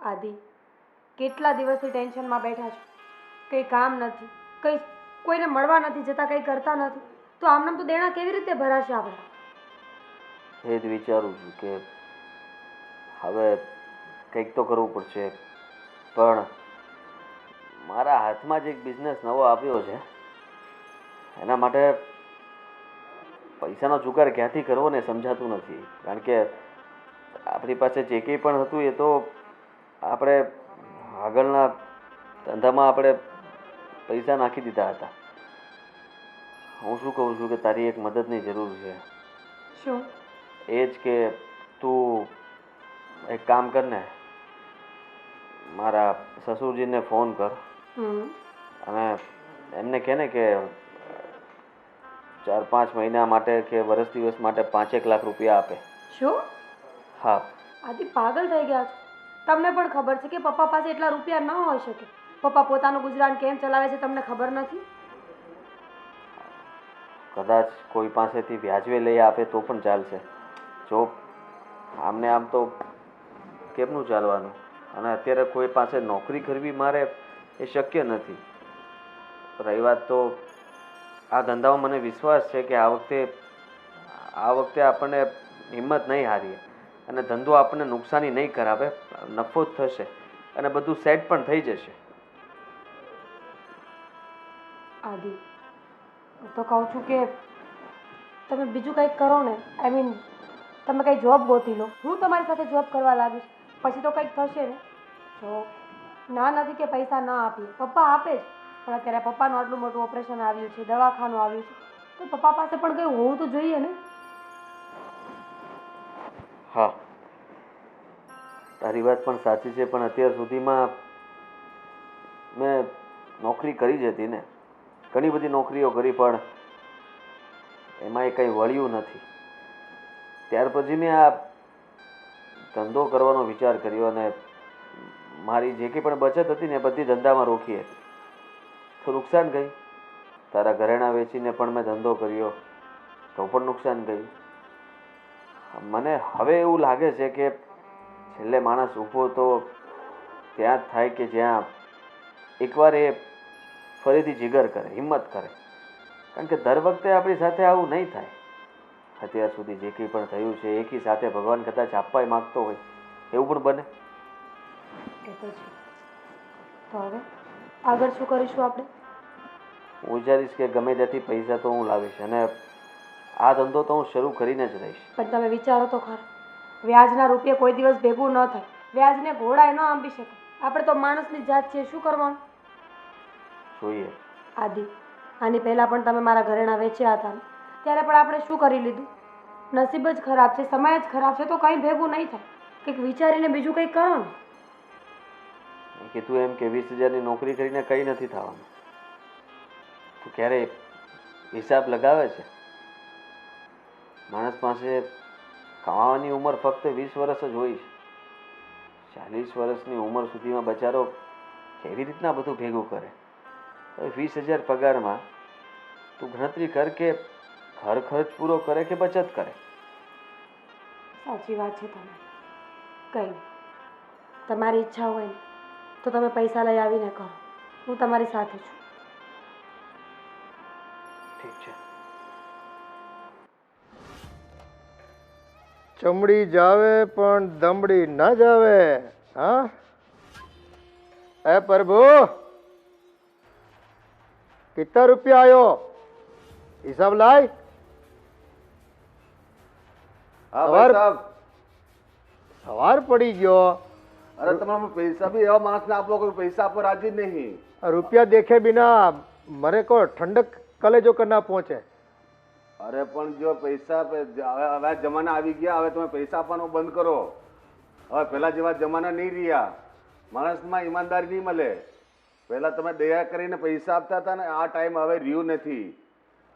આદિ, કેટલા દિવસથી ટેન્શનમાં બેઠા છો, કંઈ કામ નથી, કોઈને મળવા નથી જતા, કંઈ કરતા નથી, તો આમનામ તો દેણા કેવી રીતે ભરાશે આપણે? એ જ વિચારું છું કે હવે કંઈક તો કરવું પડશે, પણ મારા હાથમાં જ એક બિઝનેસ નવો આવ્યો છે. એના માટે પૈસાનો જુગાડ ક્યાંથી કરવો ને સમજાતું નથી. કારણ કે આપણી પાસે જે કંઈ પણ હતું એ તો આપણે આગળના ધંધામાં આપણે પૈસા નાખી દીધા હતા. હું શું કહું છું કે તારી એક મદદની જરૂર છે. શું? એ જ કે તું એક કામ કર ને, મારા સસુરજીને ફોન કર અને એમને કહે ને કે 4-5 મહિના માટે કે વર્ષ દિવસ માટે 5-1 લાખ રૂપિયા આપે. શું? હા. આદિ, પાગલ થઈ ગયા છો? તમને પણ ખબર છે કે પપ્પા પાસે એટલા રૂપિયા ન હોઈ શકે. પપ્પા પોતાનું ગુજરાન કેમ ચલાવે છે તમને ખબર નથી? કદાચ કોઈ પાસેથી વ્યાજવે લઈ આપે તો પણ ચાલશે. જો આમને આમ તો કેમનું ચાલવાનું? અને અત્યારે કોઈ પાસે નોકરી કરવી મારે એ શક્ય નથી. રહી વાત તો આ ધંધામાં મને વિશ્વાસ છે કે આ વખતે આપણને હિંમત નહીં હારીએ અને ધંધો આપણને નુકસાની નહીં કરાવે, નફો જ થશે અને બધું સેટ પણ થઈ જશે. આદિ, હું તો કહું છું કે તમે બીજું કંઈક કરો ને. આઈ મીન, તમે કંઈ જોબ ગોતી લો. હું તમારી સાથે જોબ કરવા લાગીશ, પછી તો કંઈક થશે ને. જો ના નથી કે પૈસા ના આપીએ, પપ્પા આપે જ, પણ અત્યારે પપ્પાનું આટલું મોટું ઓપરેશન આવ્યું છે, દવાખાનું આવ્યું છે, તો પપ્પા પાસે પણ કંઈ હોવું તો જોઈએ ને. હા, તારી વાત પણ સાચી છે, પણ અત્યાર સુધીમાં મેં નોકરી કરી જ હતી ને, ઘણી બધી નોકરીઓ કરી, પણ એમાં એ કંઈ વળ્યું નથી. ત્યાર પછી મેં આ ધંધો કરવાનો વિચાર કર્યો અને મારી જે કંઈ પણ બચત હતી ને એ બધી ધંધામાં રોકી હતી. તો નુકસાન ગઈ. તારા ઘરેણાં વેચીને પણ મેં ધંધો કર્યો તો પણ નુકસાન ગઈ. મને હવે એવું લાગે છે કે છેલ્લે માણસ ઊભો તો ત્યાં જ થાય કે જ્યાં એકવાર એ ફરીથી જીગર કરે, હિંમત કરે. કારણ કે દર વખતે આપણી સાથે આવું નહીં થાય. અત્યાર સુધી જે કંઈ પણ થયું છે એકી સાથે ભગવાન કદાચ આપવાય માગતો હોય એવું પણ બને. એ તો છે. તો હવે આગળ શું કરીશું આપણે? હું વિચારીશ કે ગમે ત્યાંથી પૈસા તો હું લાવીશ અને આ ધંધો તો હું શરૂ કરીને જ રહીશ. પણ તમે વિચારો તો ખરા, વ્યાજના રૂપિયા કોઈ દિવસ ભેગું ન થાય. વ્યાજને ઘોડાય ન આંબી શકે. આપણે તો માણસની જાત છીએ, શું કરવાનું? જોઈએ. આદિ, આની પહેલાં પણ તમે મારા ઘરેણાં વેચ્યા હતા ને, ત્યારે પણ આપણે શું કરી લીધું? નસીબ જ ખરાબ છે, સમય જ ખરાબ છે, તો કંઈ ભેગું નહીં થાય. કંઈક વિચારીને બીજું કંઈક કરો ને. કીધું એમ કે 20,000ની નોકરી કરીને કંઈ નથી થવાનું. તું ક્યારે હિસાબ લગાવે છે? માણસ પાસે કમાવાની ઉંમર ફક્ત 20 વર્ષ જ હોય છે. 40 વર્ષની ઉંમર સુધીમાં બચારો કેવી રીતના બધું ભેગું કરે? હવે 20,000 પગારમાં તું ગણતરી કર કે ઘર ખર્ચ પૂરો કરે કે બચત કરે. સાચી વાત છે. તમે કંઈ તમારી ઈચ્છા હોય ને તો તમે પૈસા લઈ આવીને કરો, હું તમારી સાથે છું. ઠીક છે. ચમડી જાવે પણ દમડી ન જાવે. હા, એ પ્રભુ, कितना रुपया आयो? हिसाब लाय. હા ભાઈ સાહેબ. સવાર પડી ગયો. અરે તમારે પૈસા બી એવા માણસને આપો કોઈ પૈસા આપો રાજી નહીં. रुपया देखे बिना मरे को ठंडक कलेजो करना पहुंचे. અરે પણ જો પૈસા હવે જમાના આવી ગયા, હવે તમે પૈસા આપવાનું બંધ કરો. હવે પેલા જેવા જમાના નહીં રહ્યા. માણસમાં ઈમાનદારી નહીં મળે. પહેલા તમે દયા કરીને પૈસા આપતા હતા ને, આ ટાઈમ હવે રહ્યું નથી.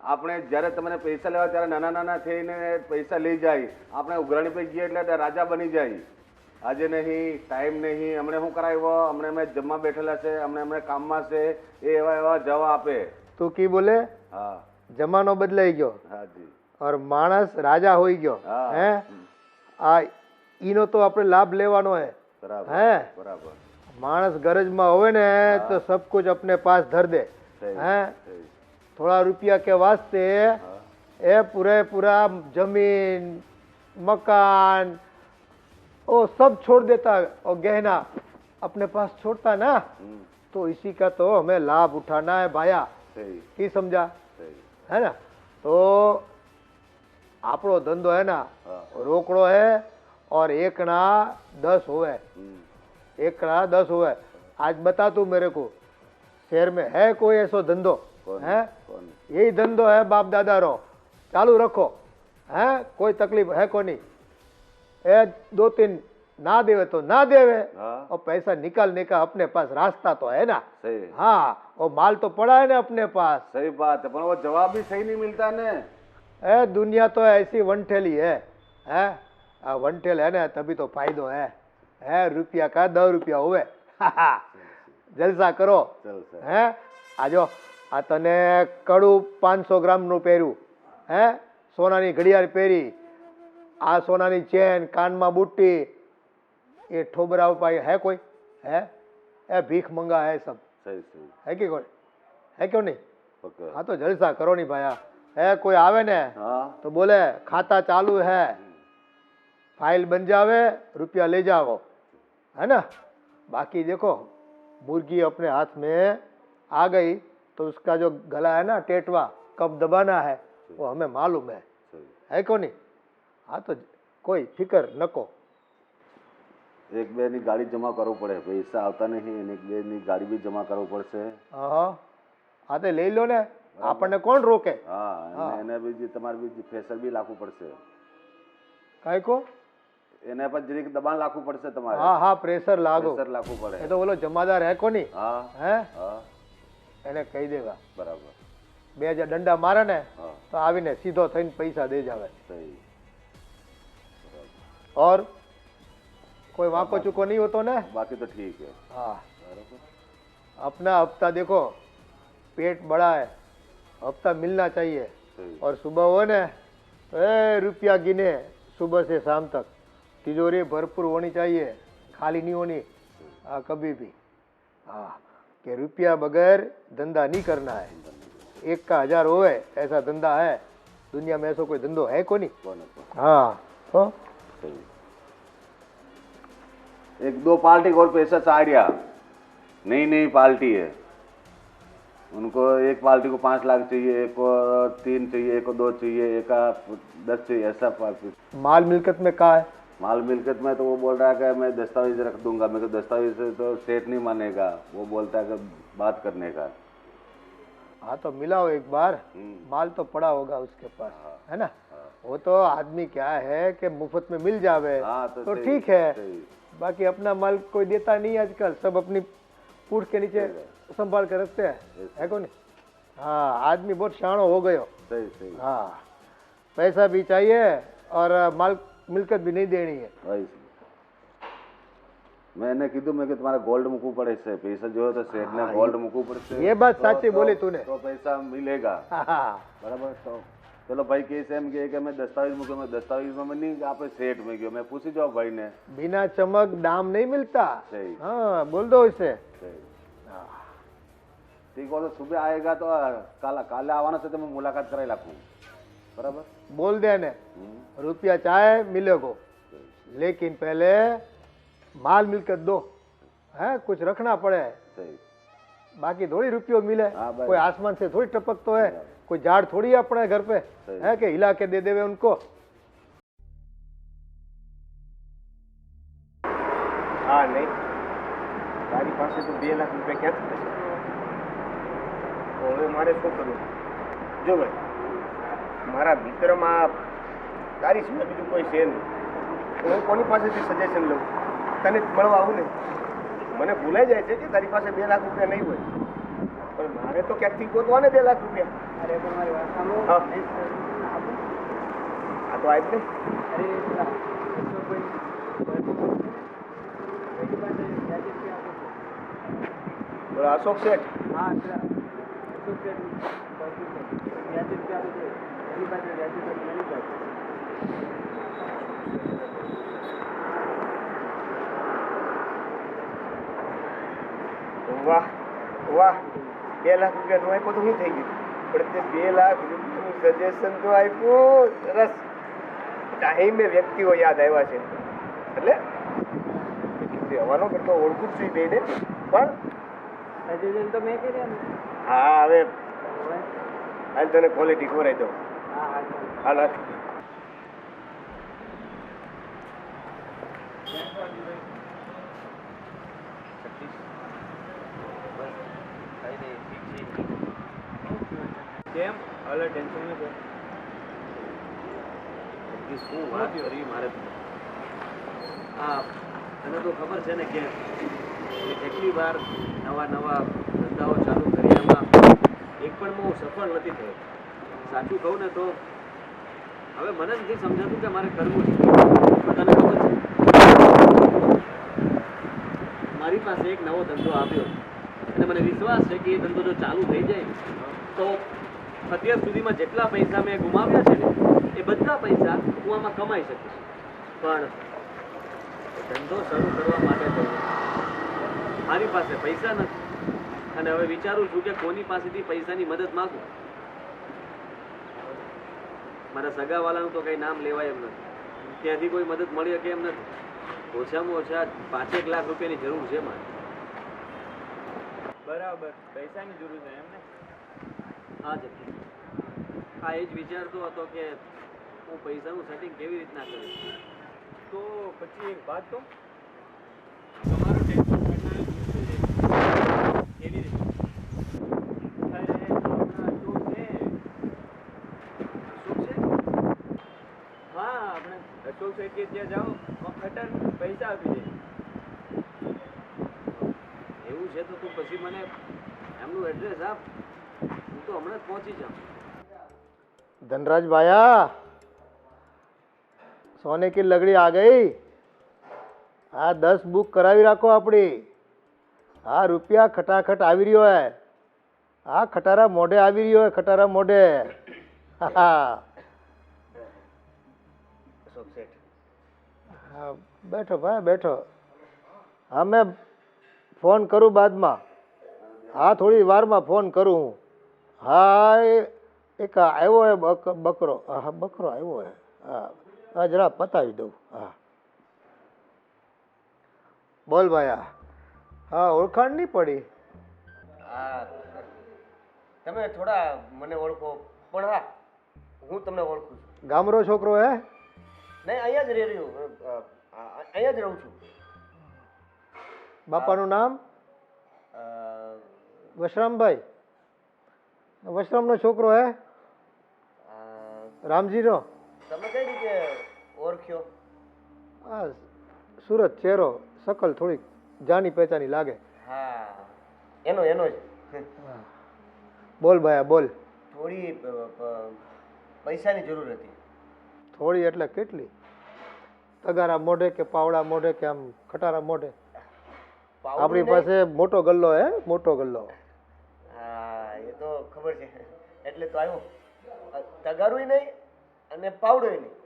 આપણે જ્યારે તમને પૈસા લેવા ત્યારે નાના નાના થઈને પૈસા લઈ જાય. આપણે ઉઘરાણી પર ગયા એટલે રાજા બની જાય. આજે નહીં, ટાઈમ નહીં, હમણે શું કરાવ્યો, હમણે અમે જમવા બેઠેલા છે, હમણે કામમાં છે, એ એવા એવા જવાબ આપે. તું કી બોલે? હા, જમાનો બદલાઈ ગયો હાજી. और मानस राजा होई गयो. હા. હે આ ઈનો તો આપણે લાભ લેવાનો હે. बराबर हैं बराबर मानस गरज में होवे ने तो सब कुछ अपने पास धर दे सही हैं सही थोड़ा रुपया के वास्ते हाँ ये पूरे पूरा जमीन मकान वो सब छोड़ देता और गहना अपने पास छोड़ता ना तो इसी का तो हमें लाभ उठाना है भाया सही की समझा सही है ना तो આપણો ધંધો है ना हाँ रोकड़ो है और एक ना 10 होवे एक ना 10 होवे आज बता तू मेरे को शहर में है कोई ऐसो धंधो कौन है कौन यही धंधो है बाप दादा रो चालू रखो है कोई तकलीफ है को नहीं ए 2-3 ना देवे तो ना देवे हाँ और पैसा निकालने का अपने पास रास्ता तो है ना सही हाँ और माल तो पड़ा है ना अपने पास सही बात है पर वो जवाब भी सही नहीं मिलता ने ए दुनिया तो ऐसी वनठेली है आ वनठेल है ना तभी तो फायदो है रुपया का 10 रुपया हुए जलसा करो चल सर હે આજો આ તને કડું 500 ગ્રામનું પહેર્યું હે સોનાની ઘડિયાળ પહેરી આ સોનાની ચેન કાનમાં બુટ્ટી એ ઠોબરા ઉપાય है कोई है ए भीख मंगा है सब सही सही है कि कोई है क्यों नहीं पक्का हाँ तो जलसा करो नहीं भाया है कोई आवे ने हाँ तो बोले खाता चालू है फाइल बन जावे रुपया ले जाओ है ना बाकी देखो मुर्गी अपने हाथ में आ गई तो उसका जो गला है ना टेटवा कब दबाना है वो हमें मालूम सही है क्यों नहीं हाँ तो कोई फिकर नको એક બે ની ગાડી જમા કરવું પડે પૈસા આવતા નહીં અને એક બે ની ગાડી બી જમા કરવું પડશે હા હા તો લઈ લો ને આપણને કોણ રોકે હા અને એને બી જે તમારે બી પ્રેશર બી લાખવું પડશે કાંઈ કો એને પર જરીક દબાણ લાખવું પડશે તમારે હા હા પ્રેશર લાગો પ્રેશર લાખવું પડે એ તો બોલો જમાદાર હે કોની હા હે હા એને કહી દેવા બરાબર 2000 દંડા મારે ને હા તો આવીને સીધો થઈને પૈસા દે જાવે સહી और कोई वाको चुको नहीं होतो ने बाकी तो ठीक है हाँ बराबर अपना हफ्ता देखो पेट बड़ा है हफ्ता मिलना चाहिए सही और सुबह हो ने तो ए रुपया गिने सुबह से शाम तक तिजोरी भरपूर होनी चाहिए खाली नहीं होनी हाँ कभी भी हाँ कि रुपया बगैर धंधा नहीं करना है 1 का 1000 होवे ऐसा धंधा है दुनिया में ऐसा कोई धंधो है को नहीं कौन है कौन? हाँ तो सही एक दो पार्टी को और पैसा चाह रहा नई नई पार्टी है उनको एक पार्टी को 5 लाख चाहिए एक को 3 चाहिए एक को 2 चाहिए एक का 10 चाहिए ऐसा पार्टी माल मिलकत में का है माल मिलकत में तो वो बोल रहा है कि मैं दस्तावेज रख दूंगा मेरे को दस्तावेज से तो सेठ नहीं मानेगा वो बोलता है कि बात करने का हाँ तो मिलाओ एक बार हम्म, माल तो पड़ा होगा उसके पास हाँ, है ना हाँ। वो तो आदमी क्या है कि मुफ्त में मिल जावे हाँ तो सही, ठीक है सही, बाकी अपना माल कोई देता नहीं आजकल सब अपनी पूठ के नीचे संभाल कर रखते हैं है को नहीं हाँ आदमी बहुत शाणो हो गयो सही सही हाँ पैसा भी चाहिए और माल मिलकत भी नहीं देनी है वही मैंने कीधु मैं कि तुम्हारा गोल्ड મૂકવું પડે છે પૈસા જો તો શેઠ ને ગોલ્ડ મૂકવું પડશે ये बात तो- साची तो- बोली तूने तो पैसा मिलेगा हाँ बराबर तो चलो भाई कैसे एम કે मैं दस्तावेज મૂક્યો मैं दस्तावेज में नहीं आपे सेठ में गयो मैं पूછી जाओ भाई ने बिना चमक दाम नहीं मिलता सही हाँ बोल दो इसे सही ठीक हो तो सुबह आएगा तो काले आवाना से तो मैं मुलाकात कराई लाखूं बराबर बोल दे ने रुपया चाहे मिलेगो लेकिन पहले माल मिलकत दो है कुछ रखना पड़े सही बाकी थोड़ी रुपयो मिले हाँ भाई। कोई आसमान से थोड़ी टपक तो है कोई झाड़ थोड़ी है अपने घर पे सही। है कि हिला के दे देवे उनको હા નહીં તારી પાસે તો 2 લાખ રૂપિયા ક્યાંથી થશે તો હવે મારે શું કરવું જો ભાઈ મારા મિત્રમાં તારી સિવાય બીજું કોઈ છે નહીં તો હું કોની પાસેથી સજેશન લઉં તને જ મળવા આવું ને મને ભૂલાઈ જાય છે કે તારી પાસે 2 લાખ રૂપિયા નહીં હોય પણ મારે તો ક્યાંકથી ગોતવા ને 2 લાખ રૂપિયા અરે પણ મારી વાત સાંભળો હા આ તો આજ ને બોલો અશોક શેઠ વાહ વાહ, 2 લાખ રૂપિયાનું આપ્યો તો શું થઈ ગયું? પણ તે 2 લાખ રૂપિયાનું સજેશન તો આપ્યું. સરસ. ટાઈમે વ્યક્તિઓ યાદ આવ્યા છે એટલે હવાનો કરતો ઓળખું જ છું બેને. પણ સજેશન તો મેં કર્યા ને. હા, હવે હાલ તને ક્વોલિટી ખવડાવી દઉં. હા હા હાલ હાલ. કેમ હાલે ટેન્શન નથી? કે શું વાત કરી મારે આ તને તો ખબર છે ને કે કેટલી વાર નવા નવા ધંધાઓ ચાલુ કર્યામાં એક પણ હું સફળ નથી થયો. સાચું કહું ને તો હવે મને નથી સમજાતું કે મારે કરવું છે. બધાને ખબર છે મારી પાસે એક નવો ધંધો આવ્યો અને મને વિશ્વાસ છે કે એ ધંધો જો ચાલુ થઈ જાય તો અત્યાર સુધીમાં જેટલા પૈસા મેં ગુમાવ્યા છે ને એ બધા પૈસા હું આમાં કમાઈ શકીશ. પણ ધંધો શરૂ કરવા માટે તો મારી પાસે પૈસા નથી અને હવે વિચારું છું કે કોની પાસેથી પૈસાની મદદ માંગુ. મારા સગાવાલાનું તો કંઈ નામ લેવાય એમ નથી. ત્યાંથી કોઈ મદદ મળી શકે એમ નથી. ઓછામાં ઓછા 5-1 લાખ રૂપિયાની જરૂર છે મારે. બરાબર, પૈસાની જરૂર છે એમ ને? હા જતી હા એ જ વિચારતો હતો કે હું પૈસાનું સેટિંગ કેવી રીતના કરીશ. તો પછી એક વાત કહું, તમારું ટેન્શન ઘટાડવું કેવી રીતે? અરે આપણા શું છે શું છે? હા, આપણે અશોક શેઠી ત્યાં જાઓ, ખટર પૈસા આપી દે. એવું છે તો તું પછી મને એમનું એડ્રેસ આપ. હું તો હમણાં જ પહોંચી જાઉં. धनराज भाया, सोने की लकड़ी आ गई. हाँ 10 बुक करावी રાખો આપણી. હા રૂપિયા ખટાખટ આવી રહ્યો હે. હા ખટારા મોઢે આવી રહ્યો હે, ખટારા મોઢે. હા અશોક શેઠ, હા બેઠો ભાઈ બેઠો. હા મેં ફોન કરું બાદમાં. હા થોડી વારમાં ફોન કરું હું. હા એક આવ્યો હે બકરો. હા બકરો આવ્યો હે. હા હા જરા પતાવી દઉં. હા બોલ ભાયા. હા ઓળખાણ નહીં પડી. હા તમે થોડા મને ઓળખો પણ હા હું તમને ઓળખું છું. ગામરો છોકરો હે? નહીં, અહીંયા જ રહી રહ્યો, અહીંયા જ રહું છું. બાપાનું નામ? અ, વશરામભાઈ. વશરામનો છોકરો હે? અ, રામજીનો? તમે કઈ રીતે ઓળખ્યો? હા સુરત ચહેરો, શકલ થોડીક જાની પહેચાની લાગે. હા એનો એનો જ. બોલ ભાયા બોલ. થોડી પૈસાની જરૂર હતી. થોડી એટલે કેટલી? તગારા મોઢે કે પાવડા મોઢે કે આમ ખટારા મોઢે? આપણી પાસે મોટો ગલ્લો હે, મોટો ગલ્લો. હા એ તો ખબર છે એટલે તો આવ્યો. તગારુંય નહીં અને પાવડોય નહીં,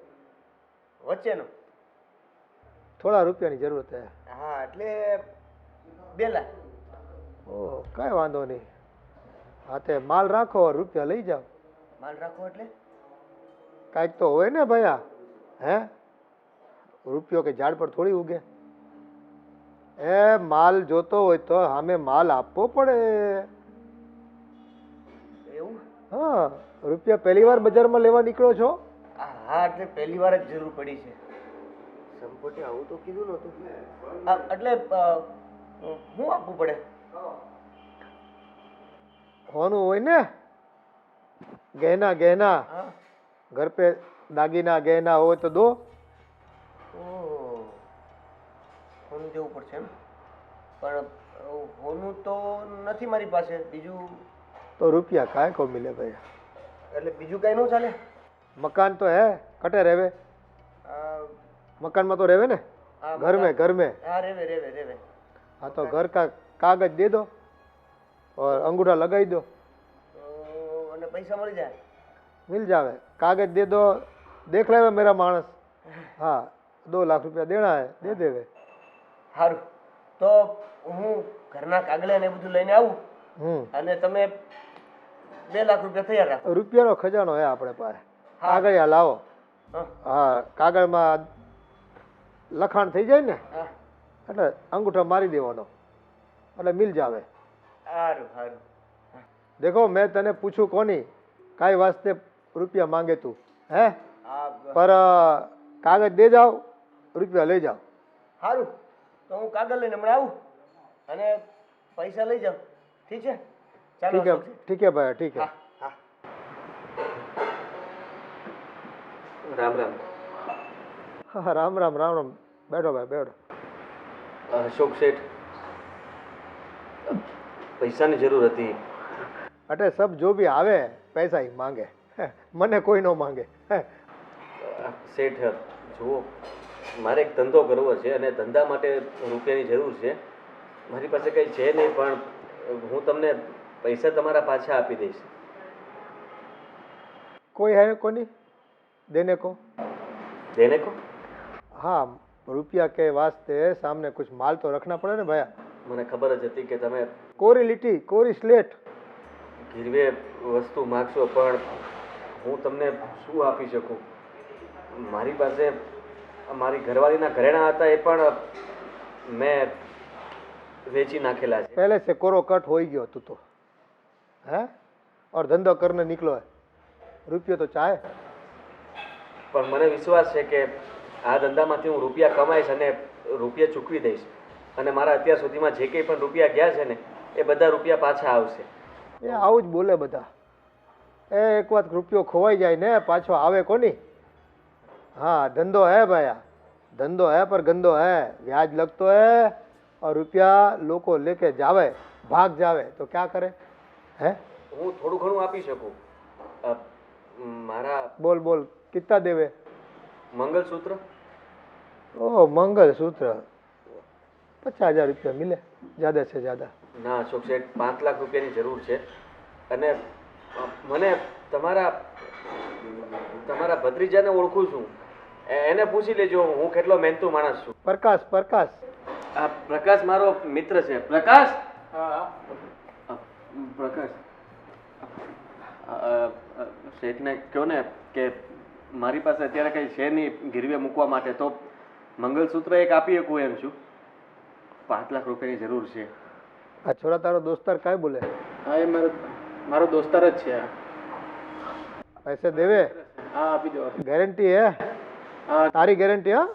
વચ્ચેનો. થોડા રૂપિયાની જરૂરત હે. હા એટલે 2 લાખ. ઓહ કાંઈ વાંધો નહીં. હા તે માલ રાખો, રૂપિયા લઈ જાઓ. માલ રાખો એટલે? કાંઈક તો હોય ને ભયા. હે રૂપિયો કે ઝાડ પર થોડી ઉગે. એ માલ જોતો હોય તો સામે માલ આપવો પડે. એવું? હા રૂપિયા પહેલી વાર બજારમાં લેવા નીકળો છો? હા એટલે પહેલી વાર જ જરૂર પડી છે. સંપોટે આવું તો કીધું નહોતું. એટલે શું આપવું પડે? હોનું હોય ને, ગહેના ગહેના. હા. ઘર पे દાગીના ગહેના હોય તો દો. ઓહ, હોનું જવું પડશે એમ? પણ હોનું તો નથી મારી પાસે. બીજું તો રૂપિયા કાંઈ કો મિલે ભાઈ. એટલે બીજું કઈ ન ચાલે? મકાન તો હે, કટે રહેવે? મકાનમાં તો રહેવે ને? घर में घर में? हाँ रेवे रेवे रेवे. हाँ तो घर का कागज दे दो और अंगूठा लगाई दो. અને પૈસા મળી જાય? मिल जावे. कागज दे दो, देख लेवे मेरा मानस. हाँ 2 लाख रुपया देना है, दे देवे. સારું તો હું ઘરના કાગળિયા ને બધું લઈને આવું અને તમે 2 લાખ રૂપિયા તૈયાર રાખો. રૂપિયાનો ખજાનો હે આપણે પાસે. કાગળિયા લાવો. હા, કાગળમાં લખાણ થઈ જાય ને હા, એટલે અંગૂઠો મારી દેવાનો એટલે મિલ જાવે. સારું સારું. દેખો મેં તને પૂછું કોની કાંઈ વાસ્તે રૂપિયા માંગે તું હે હા, પર કાગળ દે જાઓ, રૂપિયા લઈ જાઓ. સારું તો હું કાગળ લઈને હમણાં આવું અને પૈસા લઈ જાઉં. ઠીક છે? ચાલો ઠીક હે, અશોકજી. ઠીક હે ભાઈ, ઠીક હે. હા હા. રામ રામ. હા, રામ રામ રામ રામ. બેઠો ભાઈ, બેઠો. અશોક શેઠ, પૈસાની જરૂર હતી. અટે સબ જો ભી આવે પૈસા ही માંગે. મને કોઈ ન માંગે. શેઠ જુઓ, મારે એક ધંધો કરવો છે અને ધંધા માટે રૂપિયાની જરૂર છે. મારી પાસે કંઈ છે નહીં, પણ હું તમને પૈસા તમારા પાછા આપી દઈશ. कोई है कोनी देने को? દેને કો? हाँ, रुपया के वास्ते सामने कुछ माल तो रखना पड़े ना भैया. મને ખબર જ હતી કે તમે कोरी लिट्टी, कोरी स्लेट. ગીરવે વસ્તુ માગશો, પણ હું તમને શું આપી શકું? મારી પાસે મારી ઘરવાળીના ઘરેણાં હતા, એ પણ મેં વેચી નાખેલા છે. पहले से कोरो कट हो गयो तू तो है और धंधो करने निकलो है. रुपये तो चाहे. પણ મને વિશ્વાસ છે કે આ ધંધામાંથી હું રૂપિયા કમાઈશ અને રૂપિયા ચૂકવી દઈશ, અને મારા અત્યાર સુધીમાં જે કંઈ પણ રૂપિયા ગયા છે ને એ બધા રૂપિયા પાછા આવશે. એ આવું જ બોલે બધા. એક વાત રૂપિયો ખોવાઈ જાય ને પાછો આવે કોની. हाँ, धंधो है भैया, धंधो है पर गंदो है. ब्याज लगतो है और रुपया लोग लेके जावे, भाग जावे तो क्या करे है? હું થોડું ઘણું આપી શકું. મારા बोल बोल कितना देवे? મંગલસૂત્ર ओ मंगल सूत्र 50,000 रुपया मिले ज्यादा से ज्यादा. ના અશોક શેઠ, 5 લાખ રૂપિયાની જરૂર છે. અને મને તમારા ભત્રીજાને ઓળખું છું, એને પૂછી લેજો હું કેટલો મહેનતુ માણસ છું. प्रकाश प्रकाश આ પ્રકાશ મારો મિત્ર છે. પ્રકાશ, પ્રકાશ, શેઠને કહો ને કે મારી પાસે અત્યારે કંઈ છે નહીં ગીરવે મૂકવા માટે, તો મંગલસૂત્ર એક આપી શકું એમ છું. 5 લાખ રૂપિયાની જરૂર છે. આ છોરા તારો દોસ્તાર કાંઈ બોલે? હા, એ મારો દોસ્તાર જ છે. पैसे देवे? હા, આપી દો. गारंटी है? હા, तारी गारंटी? हाँ,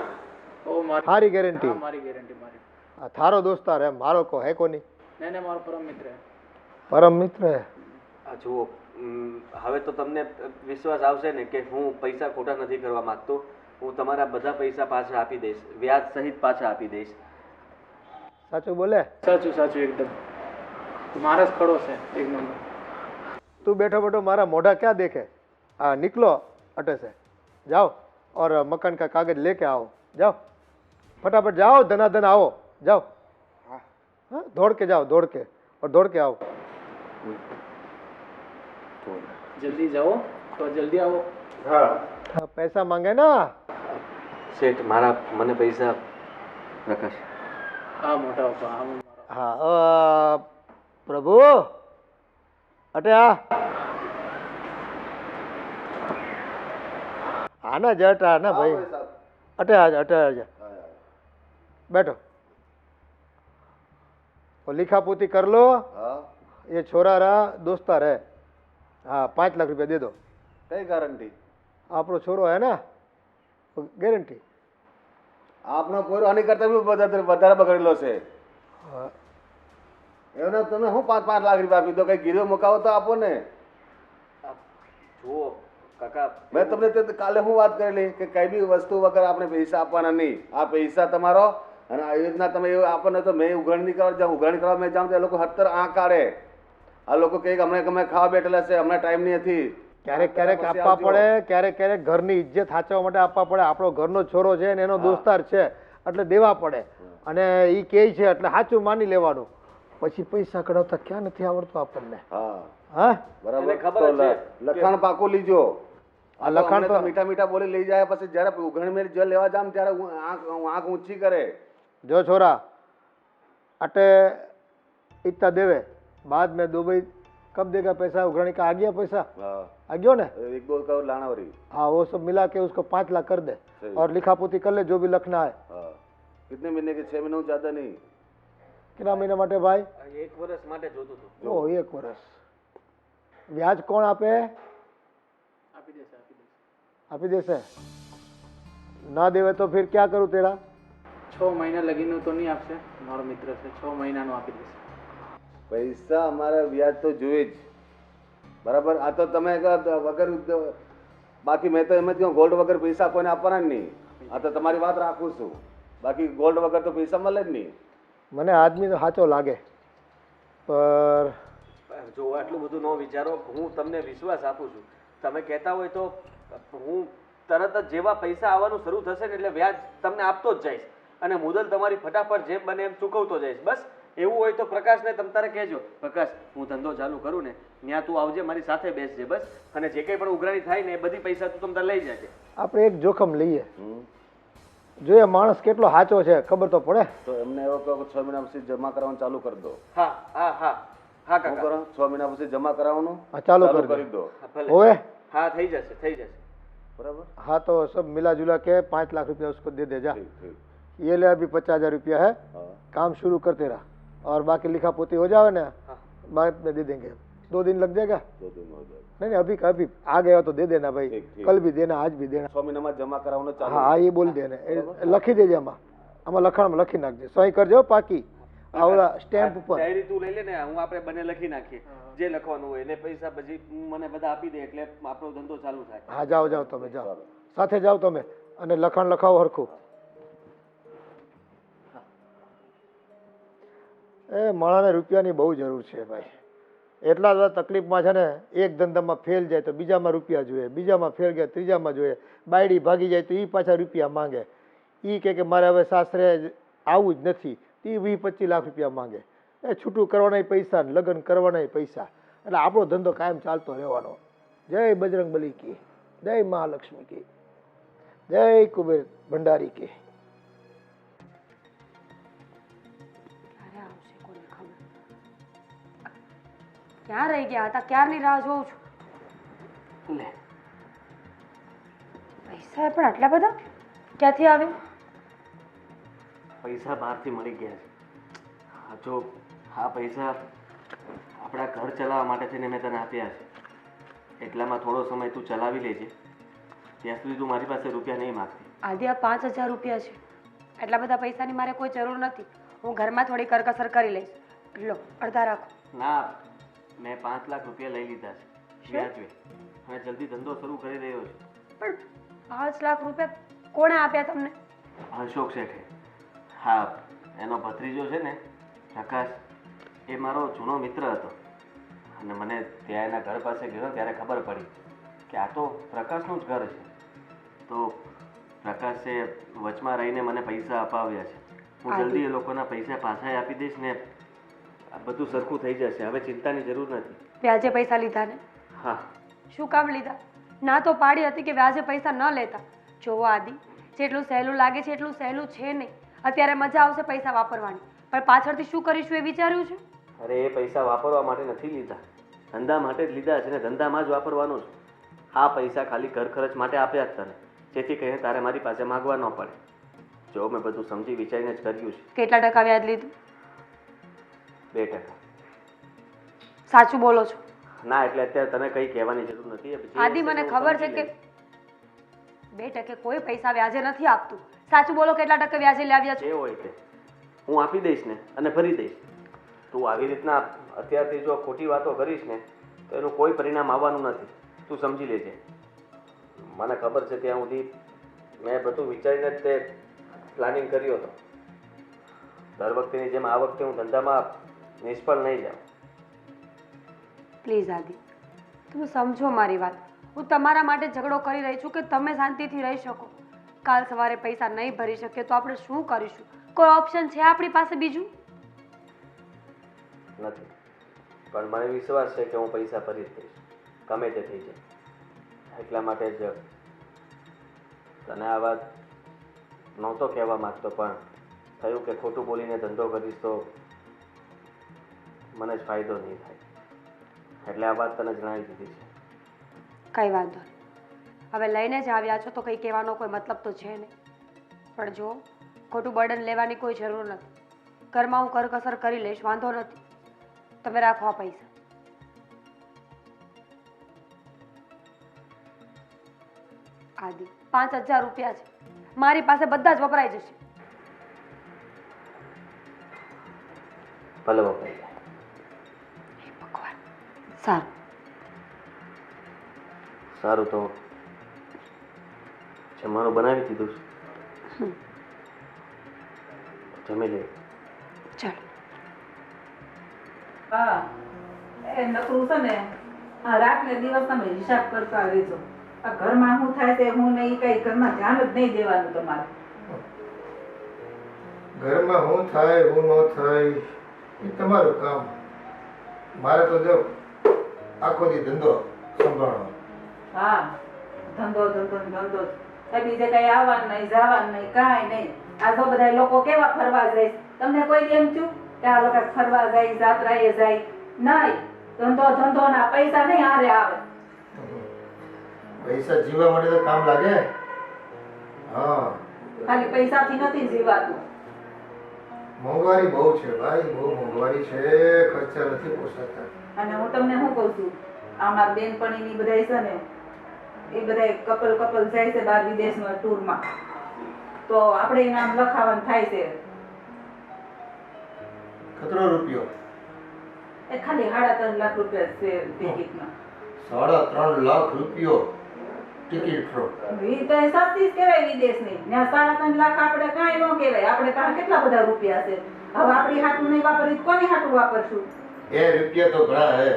ઓ મારી थारी गारंटी? હા, મારી ગેરંટી મારી. थारो दोस्तार है, मारो को है कोनी. નહીં નહીં, મારો પરમ મિત્ર છે. परम मित्र है. આ જુઓ, હવે તો તમને વિશ્વાસ આવશે ને કે હું પૈસા ખોટા નથી કરવા માંગતો. હું તમારા બધા પૈસા પાછા આપી દઈશ, વ્યાજ સહિત પાછા આપી દઈશ. साचू बोले? સાચું સાચું એકદમ. મારા જ ખડો છે એક નંબર. तू बैठो बैठो मारा मोढ़ा क्या देखे. हाँ, निकलो अटे से, जाओ और मकान का कागज लेके आओ. जाओ फटाफट जाओ, धनाधन आओ. जाओ. हाँ, दौड़ के जाओ, दौड़ के, और दौड़ के आओ. જલ્દી જાઓ તો જલ્દી આવો. હા, हाँ, पैसा मांगे ना. શેઠ, મને પૈસા. પ્રકાશ, હા મોટા પપ્પા, હા હું મારો. हाँ, प्रभु अटे आ. आना जट आना भाई. अटे आ जा, अटे आ जा. बैठो. वो लिखा पोती कर लो. હા, ये छोरा रहा दोस्तार है. हाँ, 5 लाख रुपया दे दो. કઈ ગારંટી? આપણો છોરો હે ને, ગેરંટી. આપનો પોરો આની કરતા બી વધારે બગડેલો છે. એમને તમે હું 5 લાખ રૂપિયા આપી દો, કઈ ગીરવે મુકાવો તો આપો ને. જુઓ કાકા, મેં તમને તે કાલે હું વાત કરેલી કે કઈ બી વસ્તુ વગર આપણે પૈસા આપવાના નહીં. આ પૈસા તમારો, અને આવી રીતના તમે એવું આપો ને તો મેં ઉઘરાણી કરવા જાઉં. ઉઘરાણી કરવા મેં જાઉં તો એ લોકો 70 આંખ કાઢે. આ લોકો કહે કે હમણાં અમે ખાવા બેઠેલા છે, હમણાં ટાઈમ નહીં નથી. ક્યારેક ક્યારેક આપવા પડે, ક્યારેક ક્યારેક ઘરની ઇજ્જત સાચવવા માટે આપવા પડે. આપણો ઘરનો છોરો છે ને એનો દોસ્તાર છે એટલે દેવા પડે. અને એ કહે છે એટલે સાચું માની લેવાનું. પછી પૈસા કઢાવતા ક્યાં નથી આવડતું આપણને. હા, હા, બરાબર. એને ખબર તો છે લખાણ પાકું લીજો. આ લખાણ તો મીઠા મીઠા બોલી લઈ જાય, પછી જયારે ઉઘરાણી મેં જો લેવા જામ ત્યારે આંખ ઊંચી કરે. જો છોરા, अटे इतना देवे, बाद में दुबई कब देगा पैसा? उघराणी का आ गया पैसा? हाँ आ गया ना? 1-2 करोड़ लाना हो रही। हाँ, वो सब मिला के उसको 5 लाख कर दे सही। और लिखा पोती कर ले जो भी लिखना है। हाँ कितने महीने के? 6 महीनों से ज्यादा नहीं। कितना महीना माटे भाई? 1 વર્ષ માટે જોતું હતું। ओ 1 वर्ष। व्याज कौन आपे? આપી દેશે? ના દેવે તો फिर क्या करूं तेरा? 6 મહિના લગીનું તો નહીં આપશે, મારો મિત્ર છે, 6 મહિનાનું આપી દેશે। પૈસા અમારે વ્યાજ તો જોઈએ જ બરાબર। આ તો તમે વગર બાકી મેં તો એમ જ કહું ગોલ્ડ વગર પૈસા કોઈને આપવાના જ નહીં। આ તો તમારી વાત રાખું છું, બાકી ગોલ્ડ વગર તો પૈસા મળે જ નહીં। મને આદમી તો સાચો લાગે, પર જો આટલું બધું ન વિચારો, હું તમને વિશ્વાસ આપું છું। તમે કહેતા હોય તો હું તરત જ જેવા પૈસા આવવાનું શરૂ થશે ને એટલે વ્યાજ તમને આપતો જ જઈશ અને મુદલ તમારી ફટાફટ જેમ બને એમ ચૂકવતો જઈશ। બસ એવું હોય તો પ્રકાશને તમ તારે કહેજો, પ્રકાશ હું ધંધો ચાલુ કરું ને ત્યાં તું આવજે, મારી સાથે બેસજે બસ, અને જે કંઈ પણ ઉઘરાણી થાય ને એ બધી પૈસા તું તમ તારે લઈ જજે। આપણે એક જોખમ લઈએ, જોઈએ માણસ કેટલો સાચો છે ખબર તો પડે। તો એમને એવો કહો કે 6 મહિના પછી જમા કરવાનું ચાલુ કરી દો। હા હા હા હા શું કાકા, કરો? 6 મહિના પછી જમા કરાવવાનું हाँ, चालू कर કરી દો ભલે, ओए હા થઈ જશે થઈ જશે। બરાબર। हाँ, तो सब मिला जुला के 5 लाख रुपया उसको दे दे जा। ઠીક ઠીક। ये ले अभी 50,000 रुपया है, હા काम शुरू करते रहा और बाकी लिखा पोती हो जाए ना बाद में दे देंगे। 2 दिन लग जाएगा? 2 दिन हो जाए। नहीं अभी अभी आ गया तो दे देना भाई, ठीक, ठीक। कल भी देना, आज भी देना। 6 મહિનામાં જમા કરાવવાનું ચાલુ। हाँ, ये बोल देना, लखी देजे आमा, आमा लखाण लखी नाखजे, सही करजो पाकी आवला स्टेम्प पर। ડાયરી તું લઈ લે ને, હું આપણે બંને લખી નાખીએ જે લખવાનું હોય ને પૈસા પછી મને બધા આપી દે એટલે આપણો ધંધો ચાલુ થાય। हाँ, जाओ जाओ તમે જાઓ, સાથે જાઓ તમે અને લખાણ લખાવો હરખું। એ માણાને રૂપિયાની બહુ જરૂર છે ભાઈ, એટલા બધા તકલીફમાં છે ને, એક ધંધામાં ફેલ જાય તો બીજામાં રૂપિયા જોઈએ, બીજામાં ફેલ ગયા ત્રીજામાં જોઈએ, બાયડી ભાગી જાય તો એ પાછા રૂપિયા માંગે, એ કે મારે હવે સાસરે આવું જ નથી, એ 20-25 લાખ રૂપિયા માંગે, એ છૂટું કરવાના પૈસા ને લગ્ન કરવાના પૈસા, એટલે આપણો ધંધો કાયમ ચાલતો રહેવાનો। જય બજરંગ બલી કી, જય મહાલક્ષ્મી કી, જય કુબેર ભંડારી કી। ક્યારે આવશે કોને ખબર? ક્યાં રહી ગયા હતા? ક્યારની રાહ જોઉં છું। લે પૈસા પણ આટલા બધા ક્યાંથી આવે? પૈસા બહારથી મળી ગયા છે। હા, જો આ પૈસા આપણા ઘર ચલાવવા માટે થઈને મેં તને આપ્યા છે, એટલામાં થોડો સમય તું ચલાવી લેજે, ત્યાં સુધી તું મારી પાસે રૂપિયા નહીં માગતી। આદિ આ 5,000 રૂપિયા છે, એટલા બધા પૈસાની મારે કોઈ જરૂર નથી, હું ઘરમાં થોડી કરકસર કરી લઈશ, લો અડધા રાખો। ના, મેં 5 લાખ રૂપિયા લઈ લીધા છે વ્યાજે, અને જલ્દી ધંધો શરૂ કરી રહ્યો છું। પણ 5 લાખ રૂપિયા કોણે આપ્યા તમને? અશોક શેઠે, હા એનો ભત્રીજો છે ને પ્રકાશ, એ મારો જૂનો મિત્ર હતો, અને મને ત્યાં એના ઘર પાસે ગયો ત્યારે ખબર પડી કે આ તો પ્રકાશનું જ ઘર છે, તો પ્રકાશે વચમાં રહીને મને પૈસા અપાવ્યા છે। હું જલ્દી એ લોકોના પૈસા પાછા આપી દઈશ ને આ બધું સરખું થઈ જશે, હવે ચિંતાની જરૂર નથી। વ્યાજે પૈસા લીધા ને? હા, શું કામ લીધા? ના તો પાડી હતી કે વ્યાજે પૈસા ન લેતા। જોવો આદિ, જેટલું સહેલું લાગે છે એટલું સહેલું છે નહીં। અત્યારે મજા આવશે પૈસા વાપરવાની, પણ પાછળથી શું કરીશું એ વિચાર્યું છે? અરે એ પૈસા વાપરવા માટે નથી લીધા, ધંધા માટે જ લીધા છે ને ધંધામાં જ વાપરવાનું છે। આ પૈસા ખાલી ઘર ખર્ચ માટે આપ્યા જ તને, જેથી કરીને તારે મારી પાસે માગવા ન પડે। જો મેં બધું સમજી વિચારીને જ કર્યું છે। કેટલા ટકા વ્યાજ લીધું? 2%। સાચું બોલો છો? ના, એટલે અત્યારે તને કંઈ કહેવાની જરૂર નથી। આદિ મને ખબર છે કે 2% કોઈ પૈસા વ્યાજે નથી આપતું। સાચું બોલો, કેટલા ટકા વ્યાજે લાવ્યા છો? જે હોય તે હું આપી દઈશ ને અને ભરી દઈશ। તું આવી રીતના અત્યારથી જો ખોટી વાતો કરીશ ને તો એનું કોઈ પરિણામ આવવાનું નથી, તું સમજી લેજે। મને ખબર છે ત્યાં સુધી મેં બધું વિચારીને જ તે પ્લાનિંગ કર્યો હતો। દર વખતેની જેમ આ વખતે હું ધંધામાં નિષ્ફળ નહીં જાઉં। પ્લીઝ આદિ, તમે સમજો મારી વાત। હું તમારા માટે ઝઘડો કરી રહી છું કે તમે શાંતિથી રહી શકો। કાલ સવારે પૈસા નહીં ભરી શકીએ તો આપણે શું કરીશું? કોઈ ઓપ્શન છે આપણી પાસે બીજું? નથી, પણ મને વિશ્વાસ છે કે હું પૈસા ભરી જ દઈશ, ગમે તે થઈ જાય। એટલા માટે જ તને આ વાત નહોતો કહેવા માંગતો, પણ થયું કે ખોટું બોલીને ધંધો કરીશ તો મને જ ફાયદો નહીં થાય, એટલે આ વાત તને જણાવી દીધી છે. કંઈ વાંધો નહીં, હવે લઈને જ આવ્યા છો તો કંઈ કહેવાનો કોઈ મતલબ તો છે નહીં. પણ જો ખોટું બર્ડન લેવાની કોઈ જરૂર નથી. ઘરમાં હું કરકસર કરી લઈશ, વાંધો નથી. તમે રાખો આ પૈસા. આદિ 5,000 રૂપિયા છે, મારી પાસે બધા જ વપરાઈ જશે. ભલે વપરાઈ જાય. હે ભગવાન, સારું. સારું, તો જમવાનું બનાવી દીધું છે, જમી લે. ચાલો. હા, એ નકરું છે ને, આ રાત ને દિવસ તમે હિસાબ કરતા રહેજો. આ ઘરમાં શું થાય છે હું નહીં, કઈ ઘરમાં ધ્યાન જ નહીં દેવાનું તમારે. ઘરમાં શું થાય શું ન થાય એ તમારું કામ. મારે તો જો આખો દી ધંધો સંભાળો. હા, ધંધો ધંધો ને ધંધો જ. કઈ બીજે કઈ આવવાનું નહીં, જવાનું નહીં, કાંઈ નહીં. આ તો બધા લોકો કેવા ફરવા જાય, તમને કોઈ એમ થયું કે આ લોકો ફરવા જાય, જાત્રાએ જાય? નહીં, ધંધો ધંધો ના પૈસા નહીં હારે આવે. પૈસા જીવવા માટે તો કામ લાગે. હા, ખાલી પૈસાથી નથી જીવાતું. મોંઘવારી બહુ છે ભાઈ, બહુ મોંઘવારી છે, ખર્ચા નથી પોસાતા. અને હું તમને શું કહું છું, અમારા બેનપણીની બધા છે ને, એ બધા કપલ જાય છે બહાર વિદેશમાં ટૂરમાં, તો આપણે નામ લખાવાનું થાય છે. કેટલો રૂપિયો? એ ખાલી 3.5 લાખ રૂપિયા છે ટિકિટમાં. 3.5 લાખ રૂપિયો ટિકિટ રો. એ તો એ સસ્તી જ કહેવાય વિદેશની. ત્યાં 3.5 લાખ આપણે કાંઈ ન કહેવાય. આપણે પાસે કેટલા બધા રૂપિયા છે. હવે આપણી હાટું નહીં વાપરી કોની હાટું વાપરશું? એ રૂપિયા તો ઘણા હે,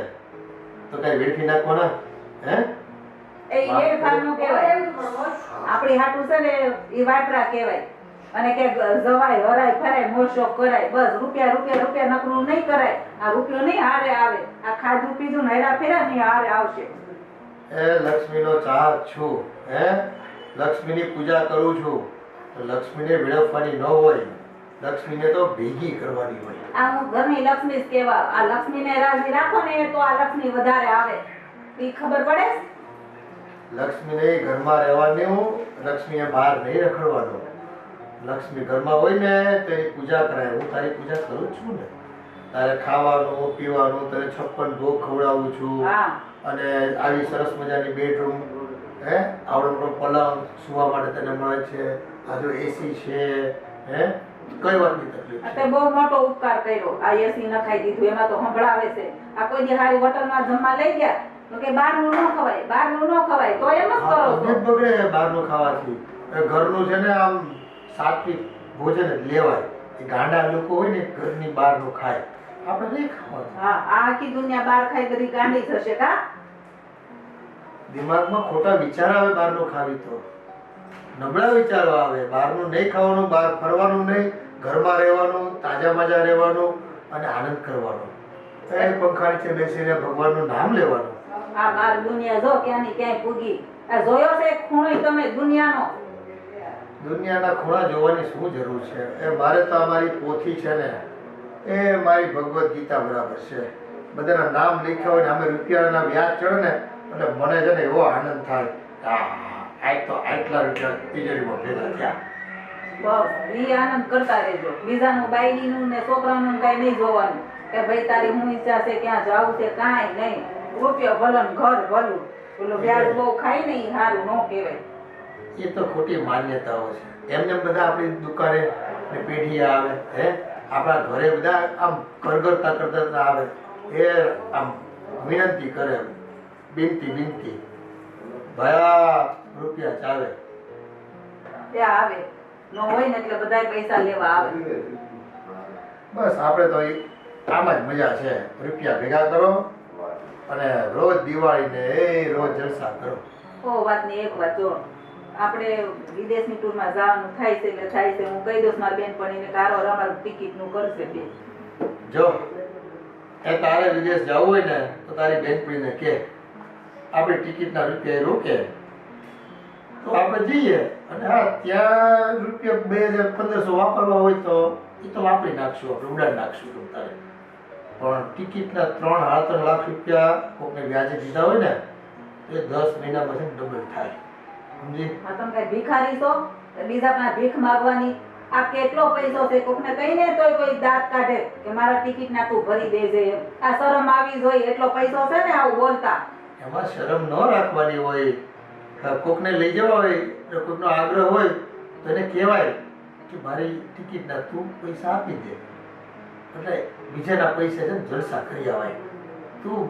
તો કઈ વેઠી નાખવાના હે? એ ખાનું કહેવાય. આપણી હાટું છે ને એ વાપરા કહેવાય. અને કે જવાય હરાય ફરાય મોશોક કરાય, બસ રૂપિયા રૂપિયા રૂપિયા નકરું નહીં કરાય. આ રૂપિયો નહીં હારે આવે. આ ખાધું પીધું હેરા ફેરા નહીં હારે આવશે. એ લક્ષ્મીનો ચાહક છું હે, લક્ષ્મીની પૂજા કરું છું. તો લક્ષ્મીને વેડફવાની ન હોય, લક્ષ્મીને તો ભેગી કરવાની હોય. આ હું ઘરની લક્ષ્મી જ કહેવા. આ લક્ષ્મીને રાજી રાખો ને તો આ લક્ષ્મી વધારે આવે. એ ખબર પડે? લક્ષ્મીને ઘરમાં રહેવાનું, લક્ષ્મીએ બહાર નહીં રખડવાનું. લક્ષ્મી ઘરમાં હોય ને તેની પૂજા કરાય. હું તારી પૂજા કરું જ છું ને. તારે ખાવાનું પીવાનું, તને 56 ભોગ ખવડાવું છું. હા. અને આવી સરસ મજાની બેડરૂમ હે, આવડો મોટો પલંગ સુવા માટે તને મળે છે. આ જો એસી છે હે, કઈ વાતની તકલીફ આ છે? તે બહુ મોટો ઉપકાર કર્યો. આ એસી નખાઈ દીધું, એમાં તો સંભળાવે છે. આ કોઈ દી હારી હોટલમાં જમવા લઈ ગયા તો કે બહારનું ન ખવાય, બહારનું ન ખવાય, તો એમ જ કરો છો. તબિયત બગડે બહારનું ખાવાથી. ઘરનું છે ને આમ સાત્વિક ભોજન જ લેવાય. એ ગાંડા લોકો હોય ને ઘરની બહારનું ખાય, આપણે નહીં ખાવાનું. હા, આ આખી દુનિયા બહાર ખાઈ બધી ગાંડી થશે કા? દિમાગમાં ખોટા વિચાર આવે બહારનું ખાવી તો, નબળા વિચારો આવે. બહારનું નહીં ખાવાનું, બહાર ફરવાનું નહીં, ઘરમાં રહેવાનું, તાજા માજા રહેવાનું અને આનંદ કરવાનો. એ પંખા નીચે બેસીને ભગવાનનું નામ લેવાનું. આ બાર દુનિયા જો ક્યાંની ક્યાંય પૂગી. આ જોયો છે એક ખૂણો તમે દુનિયાનો? દુનિયાના ખૂણા જોવાની શું જરૂર છે? એ મારે તો અમારી પોથી છે ને, એ મારી ભગવદ્ ગીતા બરાબર છે. બધાના નામ લખ્યા હોય ને અમે રૂપિયાના વ્યાજ ચડે ને એટલે મને છે ને એવો આનંદ થાય. આજ તો આટલા રૂપિયા તિજોરીમાં ભેગા થયા. બસ ઈ આનંદ કરતા રહેજો. બીજાનું બાયડીનું ને છોકરાનું કઈ નહીં જોવાનું કે ભાઈ તારી શું ઈચ્છા છે, ક્યાં જવું છે, કાંઈ નહીં. રૂપિયો ભલો ને ઘર ભલું. પેલું વ્યાજ બહુ ખાય ને ઈ સારું ન કહેવાય. એ તો ખોટી માન્યતાઓ છે. એમને બધા આપણી દુકાને ને પેઢી આવે હે, આપણા ઘરે બધા આમ કરગરતા કરતા આવે. એ આમ વિનંતી કરે, બિનતી ભયા રૂપિયા ચાલે. ત્યાં આવે ન હોય ને એટલે બધા પૈસા લેવા આવે. બસ આપણે તો આમ જ મજા છે. રૂપિયા ભેગા કરો અને રોજ દિવાળીને રોજ જલસા કરો. ઓ વાતની એક વાત જો, આપણે વિદેશની ટૂરમાં જવાનું થાય છે એટલે થાય છે. હું કહી દઉં મારી બેનપણીને કારો અમારું ટિકિટનું કરશે બે. જો એ તારે વિદેશ જવું હોય ને તો તારી બેનપણીને કે આપણે ટિકિટના રૂપિયા રોકે તો આપણે જઈએ. અને હા, ત્યાં રૂપિયા 2,000 1,500 વાપરવા હોય તો એ તો વાપરી નાખશું, આપણે ઉડાડી નાખશું. તારે પણ પણ ટિકિટના 3-3 લાખ રૂપિયા કોઈને વ્યાજે દીધા હોય ને એ 10 મહિના પછી ડબલ થાય, સમજી? આ તમે કઈ ભિખારી છો બીજા પાસે ભીખ માંગવાની? આ કેટલો પૈસો છે, કોકને કહીને તોય કોઈ દાંત કાઢે કે મારા ટિકિટ ના તું ભરી દેજે એમ. આ શરમ આવી જોઈએ એટલો પૈસો છે ને આવું બોલતા. એમાં શરમ ન રાખવાની હોય. કોકને લઈ જવા હોય તો કોઈનો આગ્રહ હોય તો એને કહેવાય કે મારી ટિકિટના તું પૈસા આપી દે, એટલે બીજાના પૈસા છે ને જલસા કરી આવાય. તું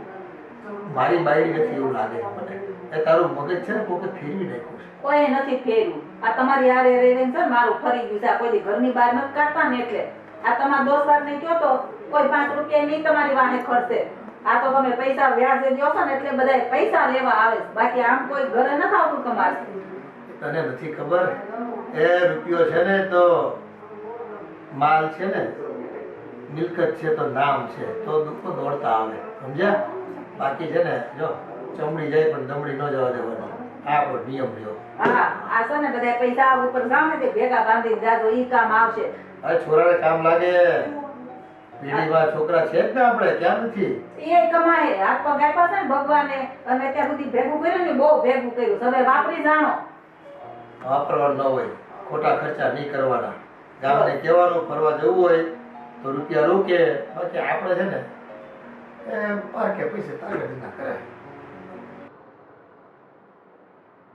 મારી બાયડી નથી એવું લાગે મને. એ તારું મગજ છે ને કોકે ફેરવી નાખ્યું છે. કોઈ નથી ફેરવું. આ તમારી હારે રહીને છે ને મારું ફરી ગયું છે. આ કોઈ દી ઘરની બહાર નથી કાઢતા ને એટલે. આ તમારા દોસ્તારને કહો તો કોઈ 5 રૂપિયા નહીં તમારી વાહે ખર્ચે. આ તો તમે પૈસા વ્યાજે દો છો ને એટલે બધા પૈસા લેવા આવે, બાકી આમ કોઈ ઘરે નથી આવતું તમારે. તને નથી ખબર એ રૂપિયો છે ને તો માલ છે ને મિલકત છે તો નામ છે તો દુઃખો દોડતા આવે, સમજ્યા? બાકી છે ને જો ચમડી જાય પણ દમડી ન જવા દેવાની, આ આપણો નિયમ રહ્યો. હા આ છે ને બધા પૈસા ઉપર જાવ ને તે ભેગા બાંધીને જાજો, ઈ કામ આવશે. હવે છોરાને કામ લાગે. પેઢીમાં છોકરા છે જ ને આપણે, ક્યાં નથી? એ કમાય હાથ પગ આપ્યા છે ને ભગવાને, અને ત્યાં સુધી ભેગું કર્યું ને બહુ ભેગું કર્યું. તમે વાપરી જાણો. વાપરવાનું ન હોય, ખોટા ખર્ચા નહીં કરવાના. ગામને કહેવાનું ફરવા જવું હોય તો રૂપિયા રોકે, બાકી આપણે છે ને એ પાર્કે પૈસે તાગડી ના કરાય.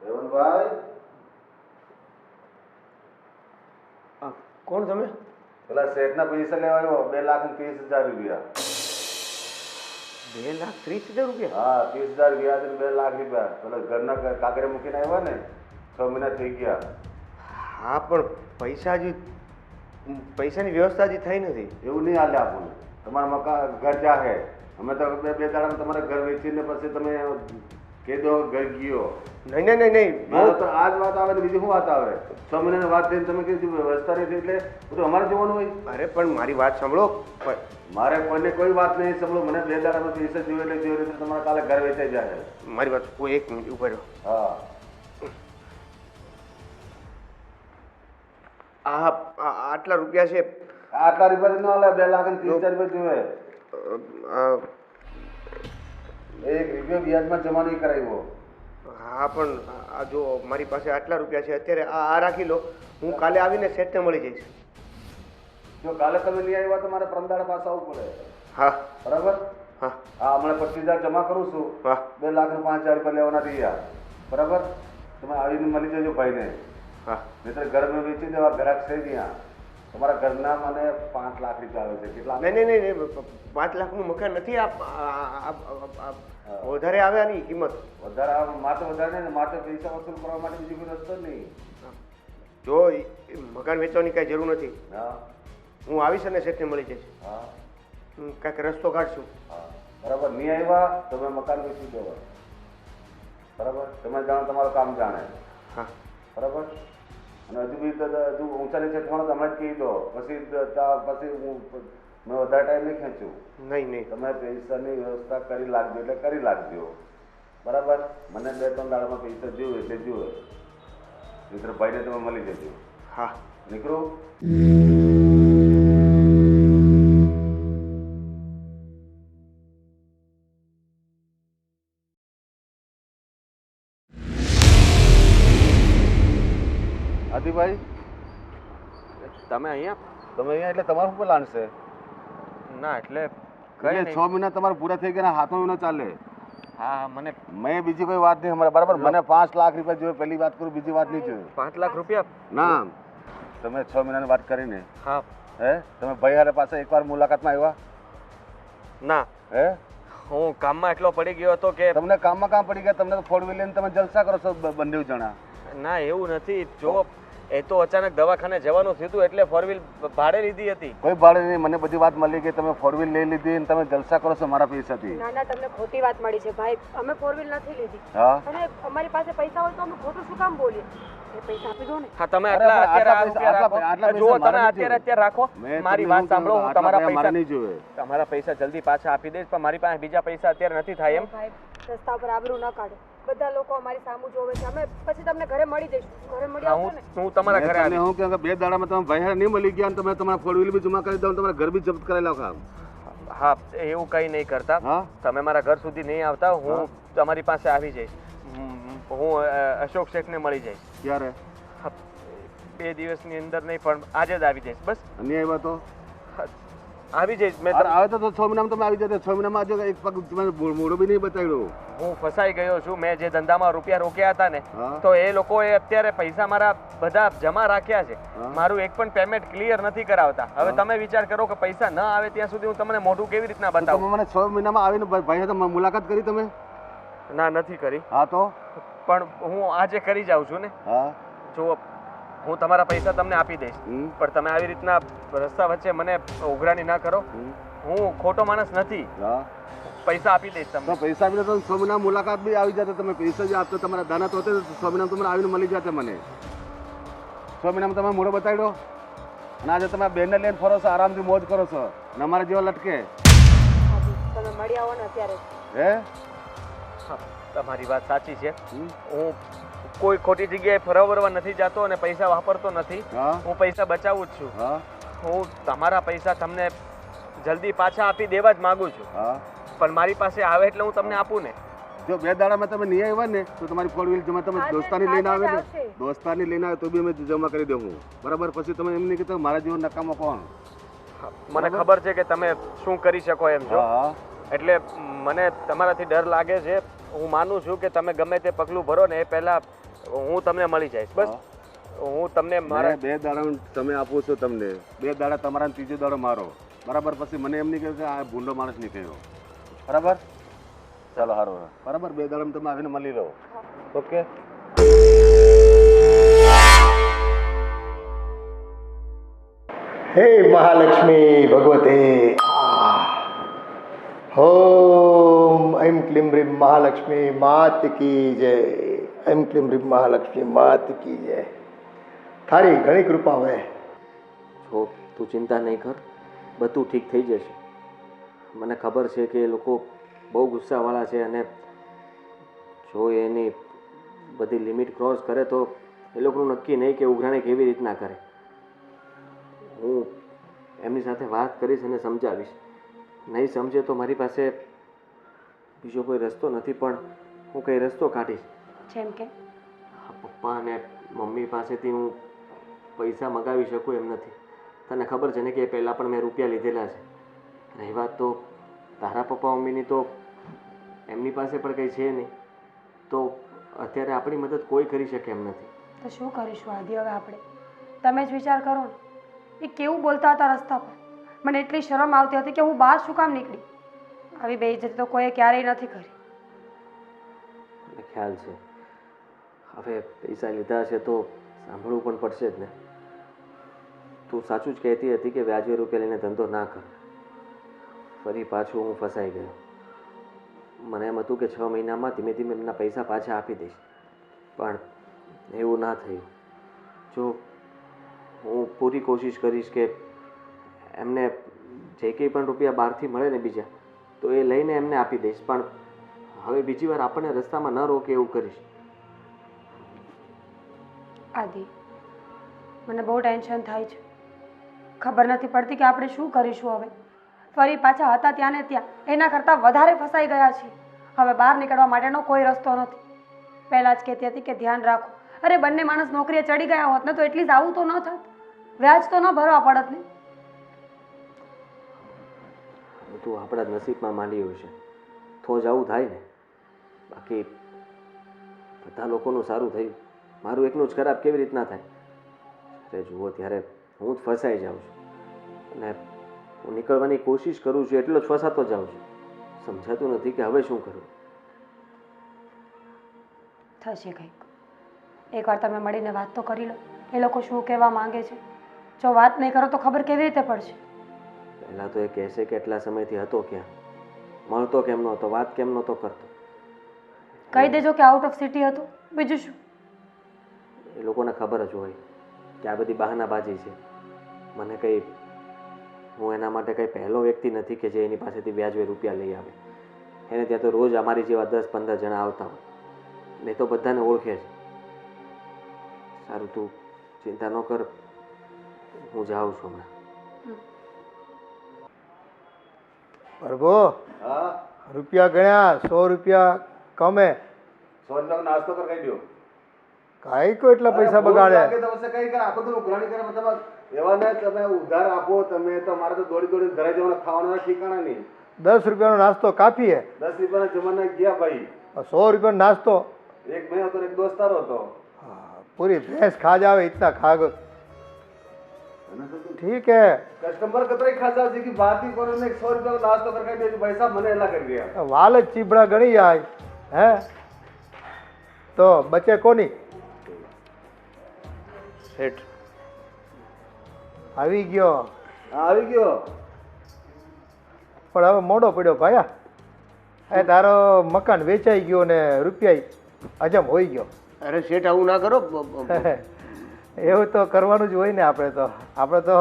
રેવણભાઈ, કોણ તમે? પેલા શેઠના પૈસા લેવા આવ્યો 2,30,000 રૂપિયા. 2,30,000 રૂપિયા? હા, 30,000 વ્યાજ અને 2 લાખ રૂપિયા. પેલા ઘરના કાકરે મૂકીને આવ્યા ને, 6 મહિના થઈ ગયા. હા પણ પૈસાની વ્યવસ્થા હજી થઈ નથી. એવું નહીં હાલે આપણને. તમારા મકાન ઘર જાહે, અમે તો બે દાડામાં તમારા ઘર વેચીને પછી તમે કહી દો ઘર ગયો. નહીં. મારે તો આ જ વાત આવે ને બીજી શું વાત આવે? 6 મહિનાની વાત થઈને તમે કીધું વ્યવસ્થા નથી એટલે બધું અમારે જોવાનું હોય. અરે પણ મારી વાત સાંભળો. મારે કોઈને કોઈ વાત નહીં સાંભળો. મને 2 દાડામાં પૈસા જોઈએ એટલે જોઈએ એટલે તમારા કાલે ઘર વેચાઈ જાય. મારી વાત કોઈ 1 મિનિટ ઉભા રહો. હા, આટલા રૂપિયા છે. આટલા રૂપિયા ન હાલે. 2,30,000 રૂપિયા જોઈએ. 1 રૂપિયો વ્યાજમાં જમા નહીં કરાવ્યો. હા પણ આ જો મારી પાસે આટલા રૂપિયા છે અત્યારે, આ રાખી લો. હું કાલે આવીને સેટને મળી જઈશ. જો કાલે તમે લઈ આવ્યા તો મારે પ્રમદાડા પાસે આવવું પડે. હા બરાબર? હા હા, હમણાં 25,000 જમા કરું છું. હા 2,05,000 રૂપિયા લેવાના રહ્યા. બરાબર? તમે આવીને મળી જજો ભાઈને. હા નહીતર ઘરમાં વેચી દેવા. ગ્રાહક છે ત્યાં તમારા ઘરના મને 5 લાખ રૂપિયા આવે છે. કેટલા? નહીં 5 લાખનું મકાન નથી. વધારે આવે આની કિંમત. વધારે આવે માટે વધારે નહીં, માટે પૈસા વસૂલ કરવા માટે બીજો કોઈ રસ્તો જ નહીં. જો મકાન વેચવાની કાંઈ જરૂર નથી. હા હું આવીશ અને સેટને મળી જઈશ. હા કાંઈક રસ્તો કાઢશું. હા, બરાબર. નહીં આવ્યા તમે મકાન વેચી દેવા. બરાબર? તમે જાણો તમારું કામ જાણે. હા બરાબર? અને હજુ બી હજુ ઊંચા નીચે થવાનું તમે જ કહી દો. પછી હું વધારે ટાઈમ નહીં ખેંચું. નહીં તમે પૈસાની વ્યવસ્થા કરી લાગજો એટલે કરી લાગજો. બરાબર? મને 2-3 દાડામાં પૈસા જોઈએ એટલે જોઈએ. મિત્ર ભાઈને તમે મળી જજો. હા નીકળું? આદિભાઈ, તમે અહીંયા? તમે અહીંયા એટલે તમારું શું પ્લાન છે? ના એટલે એટલે 6 મહિના તમારા પૂરા થઈ ગયા, હાથમાં ન ચાલે. હા મને મેં બીજી કોઈ વાત નહીં અમારે. બરાબર? મને 5 લાખ રૂપિયા જોઈએ. પહેલી વાત કરું, બીજી વાત નહીં જોઈએ. 5 લાખ રૂપિયા? ના, તમે 6 મહિનાની વાત કરીને હા. હે તમે ભાઈ હારે પાસે એકવાર મુલાકાતમાં આવ્યા? ના, હે હું કામમાં એટલો પડી ગયો હતો કે તમને કામમાં કામ પડી ગયા. તમને તો 4 વ્હીલર લઈને તમે જલસા કરો છો બંને જણા. ના એવું નથી. જો એ તો અચાનક દવાખાને જવાનું થયું એટલે 4 વ્હીલ ભાડે લીધી હતી. કોઈ ભાડે નહીં. મને બધી વાત મળી ગઈ. તમે 4 વ્હીલ લઈ લીધી અને તમે જલસા કરો છો મારા પૈસાથી. ના તમને ખોટી વાત મળી છે ભાઈ. અમે 4 વ્હીલ નથી લીધી. હા, અને અમારી પાસે પૈસા હોય તો અમે ખોટું શું કામ બોલીએ? એ પૈસા આપી દો ને. હા તમે અરે આટલા પણ અત્યારે આ આટલા રૂપિયા પૈસા- રાખો. આટલા જુઓ પૈસા તમે મારે અત્યારે રાખો. મેં મારી તમને વાત શું સાંભળો. કીધું? હું આટલા તમારા પૈસા મારે પૈસા નહીં જોઈએ. તમારા પૈસા જલ્દી પાછા આપી દઈશ, પણ મારી પાસે બીજા પૈસા અત્યારે નથી થાય એમ. ભાઈ રસ્તા પર આબરૂ ન કાઢો. બધા લોકો અમારી સામું જોવે છે. અમે પછી તમને ઘરે મળી જઈશું. ઘરે મળી હા, આવશો ને? હું તમારા મેં ઘરે તમને આવીશ. શું કહ્યું કે 2 દાડામાં તમે ભાઈ હારે નહીં મળી ગયા અને તમે તમારા 4 વ્હીલ બી જમા કરી દો અને તમારા ઘર બી જપ્ત કરેલા કામ. હા એવું કંઈ નહીં કરતા. હા તમે મારા ઘર સુધી નહીં આવતા, હું તમારી પાસે આવી જઈશ. હું અશોક શેઠને મળી જઈશ. ક્યારે? 2 દિવસની અંદર નહીં, પણ આજે જ આવી જઈશ. બસ નહીં આવ્યા તો આવી જઈશ. મેં અરે આવે તો 6 મહિનામાં તમે આવી જતા. 6 મહિનામાં જો એક પગ તમારે મોઢું બી નહીં બતાવ્યું. હું ફસાઈ ગયો છું. મેં જે ધંધામાં રૂપિયા રોક્યા હતા ને, હા. તો એ લોકોએ અત્યારે પૈસા મારા બધા જમા રાખ્યા છે. હા. મારું એક પણ પેમેન્ટ ક્લિયર નથી કરાવતા. હવે હા. તમે વિચાર કરો કે પૈસા ન આવે ત્યાં સુધી હું તમને મોઢું કેવી રીતના તો બતાવું? તમે મને 6 મહિનામાં આવીને ભાઈ સાથે મુલાકાત કરી તમે? ના, નથી કરી. હા તો પણ હું આજે કરી જાઉં છું ને. હા જો હું તમારા પૈસા તમને આપી દઈશ, પણ તમે આવી રીતના રસ્તા વચ્ચે મને ઉઘરાણી ના કરો. હું ખોટો માણસ નથી. હા પૈસા આપી દઈશ તો તમને. પૈસા આપીને તો 6 મહિના મુલાકાત બી આવી જતા. તમે પૈસા જે આપતા તમારા દાના તો હોતે 6 મહિનામાં તમને આવીને મળી જતા મને. 6 મહિનામાં તમે મોઢો બતાવ્યો અને આજે તમે બેનને લઈને ફરો છો, આરામથી મોજ કરો છો અને અમારા જેવા લટકે. તમે મળી આવો ને અત્યારે. હે હા, તમારી વાત સાચી છે. હું કોઈ ખોટી જગ્યાએ ફરવા નથી જતો અને પૈસા વાપરતો નથી. હા હું પૈસા બચાવું જ છું. હા હું તમારા પૈસા તમને જલ્દી પાછા આપી દેવા જ માંગુ છું. હા પણ મારી પાસે આવે એટલે હું તમને આપું ને. જો 2 દાડામાં તમે નહીં આવ્યા ને તો તમારી 4 વ્હીલ જમા તમે દોસ્તાની લઈને આવે ને, દોસ્તાની લઈને આવે તો બી અમે જમા કરી દઉં હું. બરાબર? પછી તમે એમ નહીં કહેતા મારા જેવો નકામો કોણ? મને ખબર છે કે તમે શું કરી શકો એમ છો. હા એટલે મને તમારાથી ડર લાગે છે. હું માનું છું કે તમે ગમે તે પગલું ભરો ને એ પહેલા હું તમને મળી જઈશ. બસ હું તમને મારા 2 દાડા તમે આપું છો તમને. 2 દાડા તમારા ને 3જો દાડો મારો. બરાબર? પછી મને એમ નહીં કહ્યું કે આ ભૂંડો માણસ નહીં કહ્યો. બરાબર? ચાલો સારું. બરાબર? 2 દાડામાં તમે આવીને મળી લો. ઓકે? હે મહાલક્ષ્મી ભગવતે ઓમ ऐं क्लीं ह्रीं મહાલક્ષ્મી માત કી જય. ऐं क्लीं ह्रीं મહાલક્ષ્મી માત કી જય. તારી ઘણી કૃપા હોય. જો તું ચિંતા નહીં કર, બધું ઠીક થઈ જશે. મને ખબર છે કે એ લોકો બહુ ગુસ્સાવાળા છે અને જો એની બધી લિમિટ ક્રોસ કરે તો એ લોકોનું નક્કી નહીં કે ઉઘરાણી કેવી રીતના કરે. હું એમની સાથે વાત કરીશ અને સમજાવીશ. નહીં સમજે તો મારી પાસે બીજો કોઈ રસ્તો નથી, પણ હું કંઈ રસ્તો કાઢીશ. જેમ કે પપ્પા અને મમ્મી પાસેથી હું પૈસા મગાવી શકું એમ નથી. તને ખબર છે ને કે પહેલાં પણ મેં રૂપિયા લીધેલા છે. રહી વાત તો તારા પપ્પા મમ્મીની, તો એમની પાસે પણ કંઈ છે નહીં. તો અત્યારે આપણી મદદ કોઈ કરી શકે એમ નથી. તો શું કરીશું આદિ હવે આપણે? તમે જ વિચાર કરો ને. એ કેવું બોલતા હતા રસ્તા પર. મને એટલી શરમ આવતી હતી કે હું બહાર શું કામ નીકળી. આવી બેઇજ્જતી તો કોઈએ ક્યારેય નથી કરી. મને ખ્યાલ છે. હવે પૈસા લીધા છે તો સાંભળવું પણ પડશે જ ને. તું સાચું જ કહેતી હતી કે વ્યાજે રૂપિયા લઈને ધંધો ના કર. ફરી પાછું હું ફસાઈ ગયો. મને એમ હતું કે 6 મહિનામાં ધીમે ધીમે એમના પૈસા પાછા આપી દઈશ, પણ એવું ના થયું. જો હું પૂરી કોશિશ કરીશ કે એમને જે કંઈ પણ રૂપિયા બહારથી મળે ને બીજા, તો એ લઈને એમને આપી દઈશ. પણ હવે બીજી વાર આપણને રસ્તામાં ન રોકે એવું કરીશ. આદિ, મને બહુ ટેન્શન થાય છે. ખબર નથી પડતી કે આપણે શું કરીશું હવે. ફરી પાછા હતા ત્યાં ને ત્યાં, એના કરતાં વધારે ફસાઈ ગયા છીએ. હવે બહાર નીકળવા માટેનો કોઈ રસ્તો નથી. પહેલાં જ કહેતી હતી કે ધ્યાન રાખો. અરે બંને માણસ નોકરીએ ચડી ગયા હોત ને તો એટલી જ આવું તો ન થાત. વ્યાજ તો ન ભરવા પડત ને. બધું આપણા જ નસીબમાં માંડ્યું છે તો જ આવું થાય ને. બાકી બધા લોકોનું સારું થયું, મારું એકનું જ ખરાબ કેવી રીતના થાય? ત્યારે જુઓ ત્યારે હું જ ફસાઈ જાઉં છું અને હું નીકળવાની કોશિશ કરું છું, એટલો જ ફસાતો જાઉં છું. સમજાતું નથી કે હવે શું કરું. થશે કંઈક. એકવાર તમે મળીને વાત તો કરી લો. એ લોકો શું કહેવા માંગે છે. જો વાત નહીં કરો તો ખબર કેવી રીતે પડશે? પહેલાં તો એ કહેશે કે એટલા સમયથી હતો ક્યાં, મળતો કેમ નહોતો, વાત કેમ નહોતો કરતો. કહી દેજો કે આઉટ ઓફ સિટી હતો. બીજું શું? એ લોકોને ખબર જ હોય કે આ બધી બહાનાબાજી છે. મને કંઈ, હું એના માટે કંઈ પહેલો વ્યક્તિ નથી કે જે એની પાસેથી વ્યાજે રૂપિયા લઈ આવે. એને ત્યાં તો રોજ અમારી જેવા 10-15 જણા આવતા હોય. મેં તો બધાને ઓળખે છે. સારું, તું ચિંતા ન કર, હું જાઉં છું હમણાં. પ્રભુ હા રૂપિયા ગણ્યા 100 રૂપિયા કમે 100 રૂપિયાનો નાસ્તો કર કહી દો કાંઈ કો એટલા પૈસા બગાડે કઈ કરે આખો તો ઉઘરાણી કરે મતલબ એવા ને તમે ઉધાર આપો તમે તો મારે તો દોડી દોડી ઘરે જવાના ખાવાના ઠીકાણા નહીં 10 રૂપિયાનો નાસ્તો કાફી હે 10 રૂપિયાના જમાના ગયા ભાઈ 100 રૂપિયાનો નાસ્તો એક મેં હતો ને એક દોસ્તારો હતો पूरी भैंस खा जावे इतना खा गो ठीक है कस्टमर कतरा खा जावे जी की बात ही करो ने 100 रुपया का नाश्तो करके दे पैसा મને એલા કરી રહ્યા वाल चीबड़ा गणी आय है तो बचे कोनी શેઠ આવી ગયો આવી ગયો પણ હવે મોડો પડ્યો ભાયા એ તારો મકાન વેચાઈ ગયો ને રૂપિયા હજમ હોઈ ગયો અરે શેઠ આવું ના કરો એવું તો કરવાનું જ હોય ને આપણે તો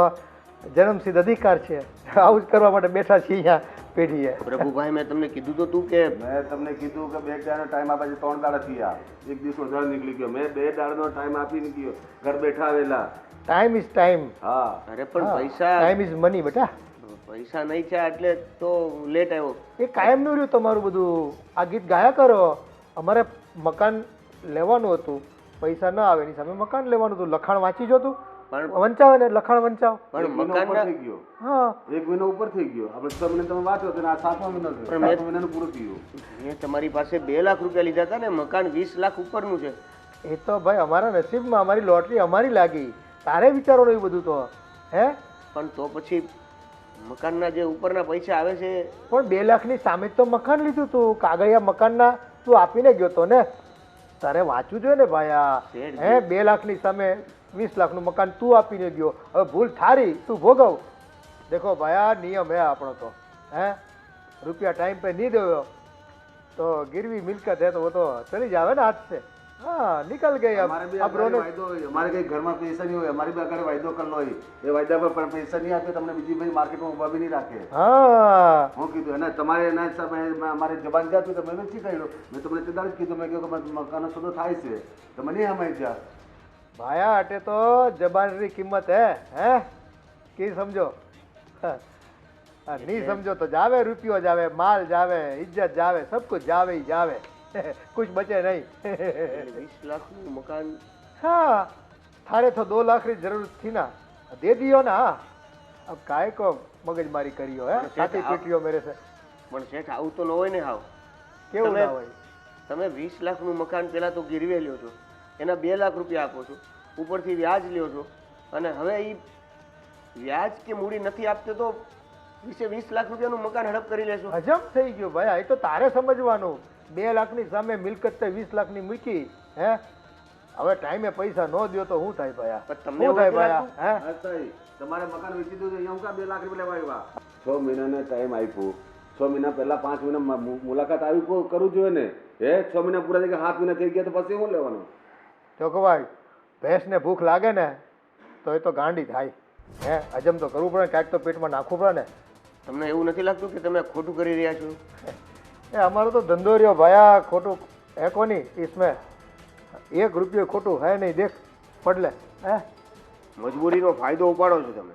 જન્મસિદ્ધ અધિકાર છે આવું જ કરવા માટે બેઠા છીએ અહીંયા પેઢીએ પ્રભુભાઈ મેં તમને કીધું તો તું કે મેં તમને કીધું કે 2 દાડાનો ટાઈમ આપે છે 3 દાડા થયા એક દિવસ વધારે નીકળી ગયો મેં 2 દાડાનો ટાઈમ આપીને ગયો ઘર બેઠા આવેલા ટાઈમ ઇઝ ટાઈમ હા અરે પણ પૈસા ટાઈમ ઇઝ મની બેટા પૈસા નહીં છે એટલે તો લેટ આવ્યો એ કાયમનું રહ્યું તમારું બધું આ ગીત ગાયા કરો અમારે મકાન લેવાનું હતું પૈસા ન આવે એની સામે મકાન લેવાનું હતું લખાણ વાંચી જો તું પણ વંચાવે ને લખાણ વંચાવ પણ મકાન મકાનના થઈ ગયો હા એક મહિનો ઉપર થઈ ગયો આપણે 6 મહિના તમે વાંચો તો આ 7મો મહિનો છે પણ મેં- 7 મહિનાનું પૂરું થયું મેં તમારી પાસે 2 લાખ રૂપિયા લીધા હતા ને મકાન 20 લાખ ઉપરનું છે એ તો ભાઈ અમારા નસીબમાં અમારી લોટરી અમારી લાગી તારે વિચારવાનું એ બધું તો હે પણ તો પછી મકાનના જે ઉપરના પૈસા આવે છે પણ 2 લાખની સામે જ તો મકાન લીધું તું કાગળિયા મકાનના તું આપીને ગયો તો ને તારે વાંચવું જોઈએ ને ભાઈ આ શેઠ હે 2 લાખની સામે 20 લાખનું મકાન તું આપીને ગયો હવે ભૂલ થારી તું ભોગવ દેખો ભાઈ આ નિયમ હે આપણો તો હે રૂપિયા ટાઈમ पे नहीं दो तो गिरवी मिलकत है तो वो तो चली जावे ना हाथ से हाँ निकल गई हमारे भी अब रोने वायदो હોય અમારે કઈ ઘરમાં પૈસા નહીં હોય અમારી બી આગળ વાયદો કરલો હોય એ વાયદા પર પણ પૈસા નહીં આપે તમને બીજી ભાઈ માર્કેટમાં ઊભા બી નહીં રાખે हाँ હું કીધું અને તમારે એના હિસાબે અમારે જબાન જાતું તો મેં નથી કહ્યું મેં તમને તે દાડે જ કીધું મેં કહ્યું કે મકાનનો સોદો થાય છે તો મને અમારી જા भाया अटे तो जबान री कीमत है की समझो नहीं समझो तो जावे रुपयो जावे माल जावे इज्जत जावे सब कुछ जावे ही जावे कुछ बचे नहीं 20 લાખનું મકાન हाँ थारे तो 2 लाख री जरूरत थी ना दे दियो ना अब काय को मगजमारी करियो है साथी पीटियो मेरे से પણ શેઠ આવું તો ન હોય ને હાવ केवू તમે- ना होय તમે 20 લાખનું મકાન પહેલા તો ગીરવે લ્યો છો એના 2 લાખ રૂપિયા આપો છો ઉપરથી વ્યાજ લ્યો છો અને હવે એ વ્યાજ કે મૂડી નથી આપતો તો 20 લાખ રૂપિયાનું મકાન હડપ કરી લેશો હજમ થઈ ગયું ભાઈ એ તો તારે સમજવાનું 2 લાખની સામે મિલકત તે 20 લાખની મૂકી હે હવે ટાઈમે પૈસા ન દ્યો તો શું થાય ભાઈ પણ તમને શું થાય એવું ભાઈ નથી હે હા સાહેબ તમારે મકાન વેચી દીધું અહીંયા હું કા 2 લાખ રૂપિયા લેવા આવ્યા 6 મહિનાનો ટાઈમ આપ્યો 6 મહિના પહેલા 5 મહિના મુલાકાત આવી કરવું જોઈએ ને હે 6 મહિના પૂરા થઈ ગયા 7 મહિના થઈ ગયા તો પછી શું લેવાનું તો કે ભાઈ ભેંસને ભૂખ લાગે ને તો એ તો ગાંડી થાય હે હજમ તો કરવું પડે કાંઈક તો પેટમાં નાખવું પડે ને તમને એવું નથી લાગતું કે તમે ખોટું કરી રહ્યા છો એ અમારો તો ધંધો રહ્યો ભાયા ખોટું હે કોની इसमें 1 રૂપિયો ખોટું હે નહીં દેખ પડલે હે મજબૂરીનો ફાયદો ઉપાડો છો તમે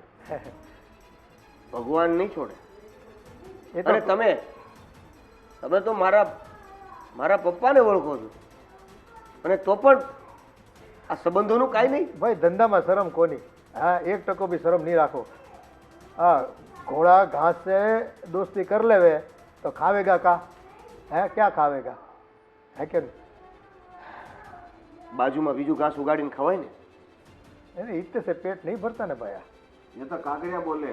ભગવાન નહીં છોડે એ અને તો તમે તો મારા પપ્પાને ઓળખો છો અને તો પણ આ સંબંધોનું કાંઈ નહીં ભાઈ ધંધામાં શરમ કોની હા 1% भी शर्म नहीं રાખો હા घोड़ा घास से दोस्ती कर लेवे तो खावेगा का है क्या खावेगा है कि नहीं બાજુમાં બીજું ઘાસ ઉગાડીને ખવાય ને अरे इतने से पेट नहीं भरता ना भैया ये तो काकरिया बोले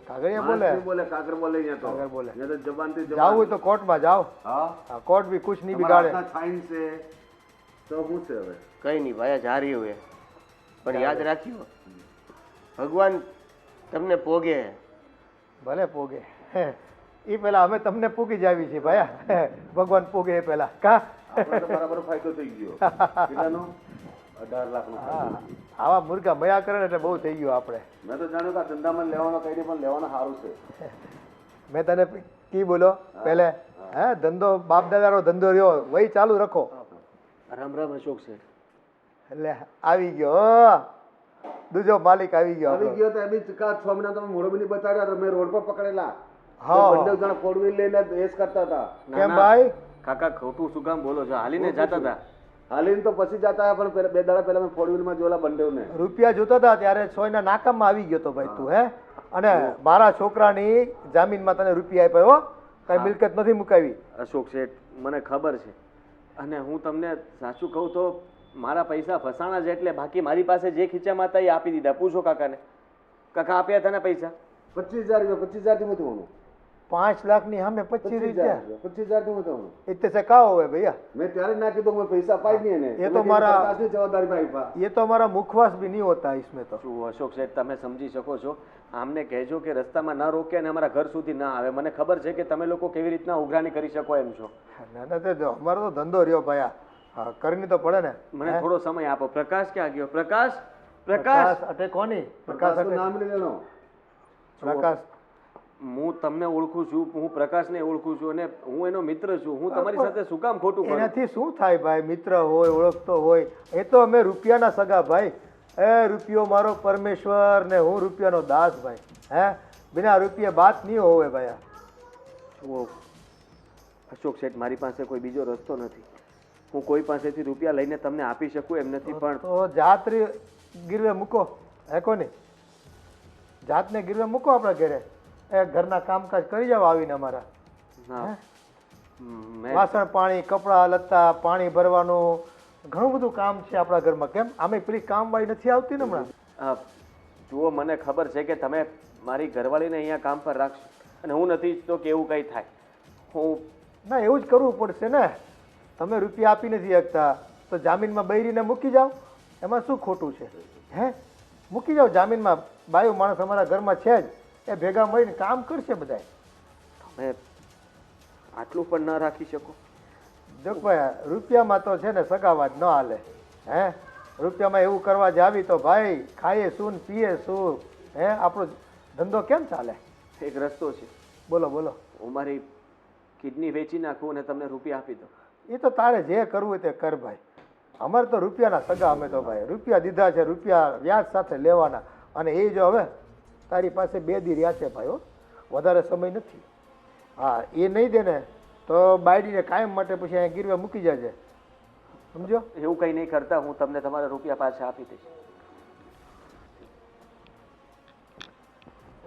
कागड़िया मानस बोले नहीं बोले काकर बोले ये तो काकर बोले। ये तो जबान से जाओ हुए तो कोर्ट में जाओ हाँ हाँ, कोर्ट भी कुछ नहीं તમારા बिगाड़े હાથના છાઈન છે તો શું છે હવે કંઈ નહીં ભાયા જારી હોય પણ યાદ રાખ્યો ભગવાન તમને પોગે ભલે પોગે એ પેલા અમે તમને પૂગી જ આવી છીએ ભાયા ભગવાન પૂગે એ પેલા કા આપણે તો બરાબર ફાયદો થઈ ગયો કેટલાનો 18 લાખનો હા આવા મુર્ગા મયા કરે ને એટલે બહુ થઈ ગયું આપણે મેં તો જાણ્યું કે આ ધંધામાં લેવાનો કઈ નહીં પણ લેવાનો સારું છે મેં તને કી બોલો પહેલે હે ધંધો બાપ દાદાનો ધંધો રહ્યો વહી ચાલુ રાખો રામ રામ અશોક છે એટલે આવી ગયો દૂજો માલિક આવી ગયો આવી આપણો. ગયો તો એમ 6 મહિના તમે મોડો બી નહીં બતાડ્યા તો મેં રોડ પર પકડેલા હા. બંને જણા ફોર વ્હીલ લઈને રેસ કરતા હતા. કેમ ભાઈ? કાકા ખોટું શું કામ બોલો છો? હાલીને જતા હતા. હાલીને તો પછી જતા પણ બે દાડા પહેલા મેં ફોર વ્હીલમાં જોયેલા બંને. રૂપિયા જોતા હતા ત્યારે સોયના નાકામમાં આવી ગયો તો ભાઈ તું, હે? અને મારા છોકરાની જામીનમાં તને રૂપિયા આપ્યા હો, કઈ મિલકત નથી મુકાવી. અશોક શેઠ, મને ખબર છે, અને હું તમને સાચું કહું તો મારા પૈસા ફસાણા છે, એટલે બાકી મારી પાસે જે ખીચામાં હતા એ આપી દીધા. પૂછો કાકાને. કાકા આપ્યા હતા ને પૈસા? 25,000 25,000 થી મત હોનું. 5 લાખની સામે 25,000 25,000 થી મત હોનું. એટલે से का होवे भैया? મેં ત્યારે ના કીધું મેં પૈસા પાઈ નહીં એને. ये तो हमारा પ્રકાશની જવાબદારી માં આપ્યા. ये तो हमारा मुखवास भी नहीं होता इसमें तो. શું અશોક શેઠ, તમે સમજી શકો છો? આમને કહેજો કે રસ્તામાં ન રોકે અને અમારા ઘર સુધી ના આવે. મને ખબર છે કે તમે લોકો કેવી રીતના ઉઘરાણી કરી શકો એમ છો. ના ના, તે જો અમારો તો ધંધો રહ્યો ભાઈ, હા કરવી તો પડે ને. મને થોડો સમય આપો. પ્રકાશ ક્યાં ગયો? પ્રકાશ, પ્રકાશ, અટે કોની? પ્રકાશનું નામ લઈ લેનો. પ્રકાશ. હું તમને ઓળખું છું, હું પ્રકાશને ઓળખું છું, અને હું એનો મિત્ર છું. હું તમારી સાથે શું કામ ખોટું કરું? એનાથી શું થાય ભાઈ? મિત્ર હોય, ઓળખતો હોય, એ તો અમે રૂપિયાના સગા ભાઈ. એ રૂપિયો મારો પરમેશ્વર ને હું રૂપિયાનો દાસ ભાઈ. હે, બિના રૂપિયા બાત નહીં હોવે ભાઈ. જુઓ અશોક શેઠ, મારી પાસે કોઈ બીજો રસ્તો નથી. હું કોઈ પાસેથી રૂપિયા લઈને તમને આપી શકું એમ નથી, પણ તો જાત્રી ગીરવે મૂકો. હે કોની? જાતને ગીરવે મૂકો આપણા ઘરે. એ ઘરના કામકાજ કરી જાવ આવીને અમારા. ના, મેં વાસણ પાણી, કપડાં લત્તા, પાણી ભરવાનું, ઘણું બધું કામ છે આપણા ઘરમાં. કેમ આમે પેલી કામવાળી નથી આવતી ને હમણાં? જુઓ, મને ખબર છે કે તમે મારી ઘરવાળીને અહીંયા કામ પર રાખશો, અને હું નથી ઈચ્છતો કે એવું કંઈ થાય. હું ના, એવું જ કરવું પડશે ને. તમે રૂપિયા આપી નથી શકતા તો જામીનમાં બૈરીને મૂકી જાઓ. એમાં શું ખોટું છે? હે, મૂકી જાઓ જામીનમાં. બાયો માણસ અમારા ઘરમાં છે જ, એ ભેગા મળીને કામ કરશે બધા. તમે આટલું પણ ન રાખી શકો? જો ભાઈ, રૂપિયામાં તો છે ને સગાવા જ ન હાલે. હે, રૂપિયામાં એવું કરવા જાવી તો ભાઈ ખાઈએ શું ને પીએ શું? હે, આપણો ધંધો કેમ ચાલે? એક રસ્તો છે. બોલો બોલો. હું મારી કિડની વેચી નાખું અને તમને રૂપિયા આપી દઉં. એ તો તારે જે કરવું હોય તે કર ભાઈ. અમારે તો રૂપિયાના સગા અમે તો ભાઈ. રૂપિયા દીધા છે, રૂપિયા વ્યાજ સાથે લેવાના. અને એ જો હવે તારી પાસે 2 દી રહ્યા છે ભાઈ, હો, વધારે સમય નથી. હા, એ નહીં દે ને તો બાયડીને કાયમ માટે પછી અહીંયા ગીરવે મૂકી જજે. સમજો? એવું કંઈ નહીં કરતા. હું તમને તમારા રૂપિયા પાછા આપી દઈશ.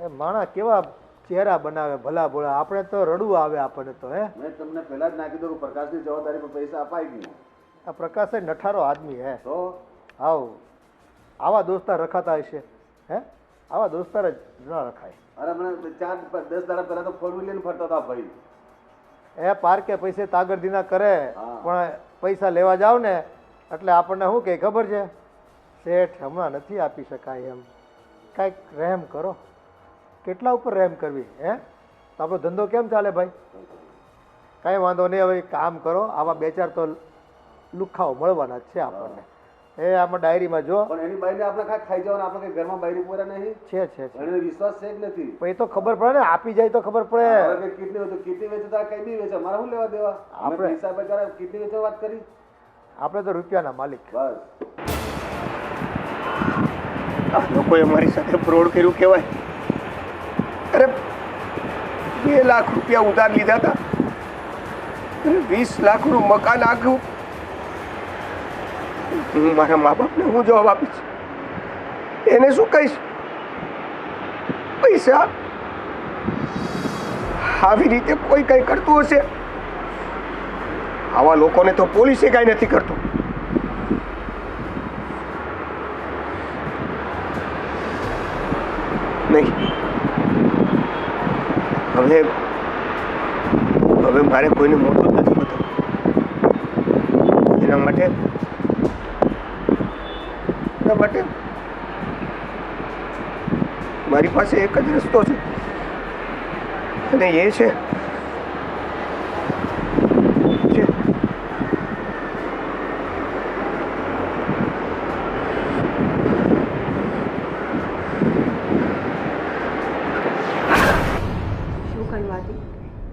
એ માણસ કેવા ચહેરા બનાવે ભલા ભોળા. આપણે તો રડવું આવે આપણને તો. હે, મેં તમને પહેલા જ ના કીધું કે પ્રકાશની જવાબદારી પર પૈસા અપાઈ ગયું. આ પ્રકાશ એ નઠારો આદમી હે. તો હાવ આવા દોસ્તાર રખાતા હશે? હે, આવા દોસ્તાર જ ન રખાય. અરે મને 4-10 દાડા પહેલા તો ફોર વ્હીલ લઈને ફરતા હતા ભાઈ. એ પાર્કે પૈસે તાગરદીના કરે, હા. પણ પૈસા લેવા જાવ ને એટલે આપણને શું કહે ખબર છે? શેઠ હમણાં નથી આપી શકાય એમ. કાંઈક રહેમ કરો. કેટલા ઉપર રહેમ કરવી? હે, તો આપણો ધંધો કેમ ચાલે ભાઈ? કાંઈ વાંધો નહીં. હવે કામ કરો. આવા 2-4 તો લુખાઓ મળવાના જ છે આપણને. એ આમાં ડાયરીમાં જો પણ એની બાઈને આપણે કાંઈ ખાઈ જવાનું, આપણે કઈ ઘરમાં બાયરી પૂરા નહીં. છે છે છે. એને વિશ્વાસ છે જ નથી. પણ એ તો ખબર પડે ને, આપી જાય તો ખબર પડે. હવે કે કિડની હોય તો કિડની વેચતા કઈ બી વેચે, મારે શું લેવા દેવા? આપણે આપણે- પૈસા બચારા કિડની વેચવા વાત કરી. આપણે તો રૂપિયાના માલિક. બસ આ લોકોએ મારી સાથે ફ્રોડ કર્યું કહેવાય. અરે 2 લાખ રૂપિયા ઉધાર લીધા હતા અને 20 લાખનું મકાન આખ્યું. હું મારા મા બાપને હું જવાબ આપીશ? એને શું કહીશ? પૈસા આવી રીતે કોઈ કંઈ કરતું હશે? આવા લોકોને તો પોલીસે કાંઈ નથી કરતું. નહીં, હવે મારે કોઈને મોટું જ નથી બતાવવું. એના માટે મારી પાસે એક જ રસ્તો છે, અને એ છે શું કહ્યું આદિ?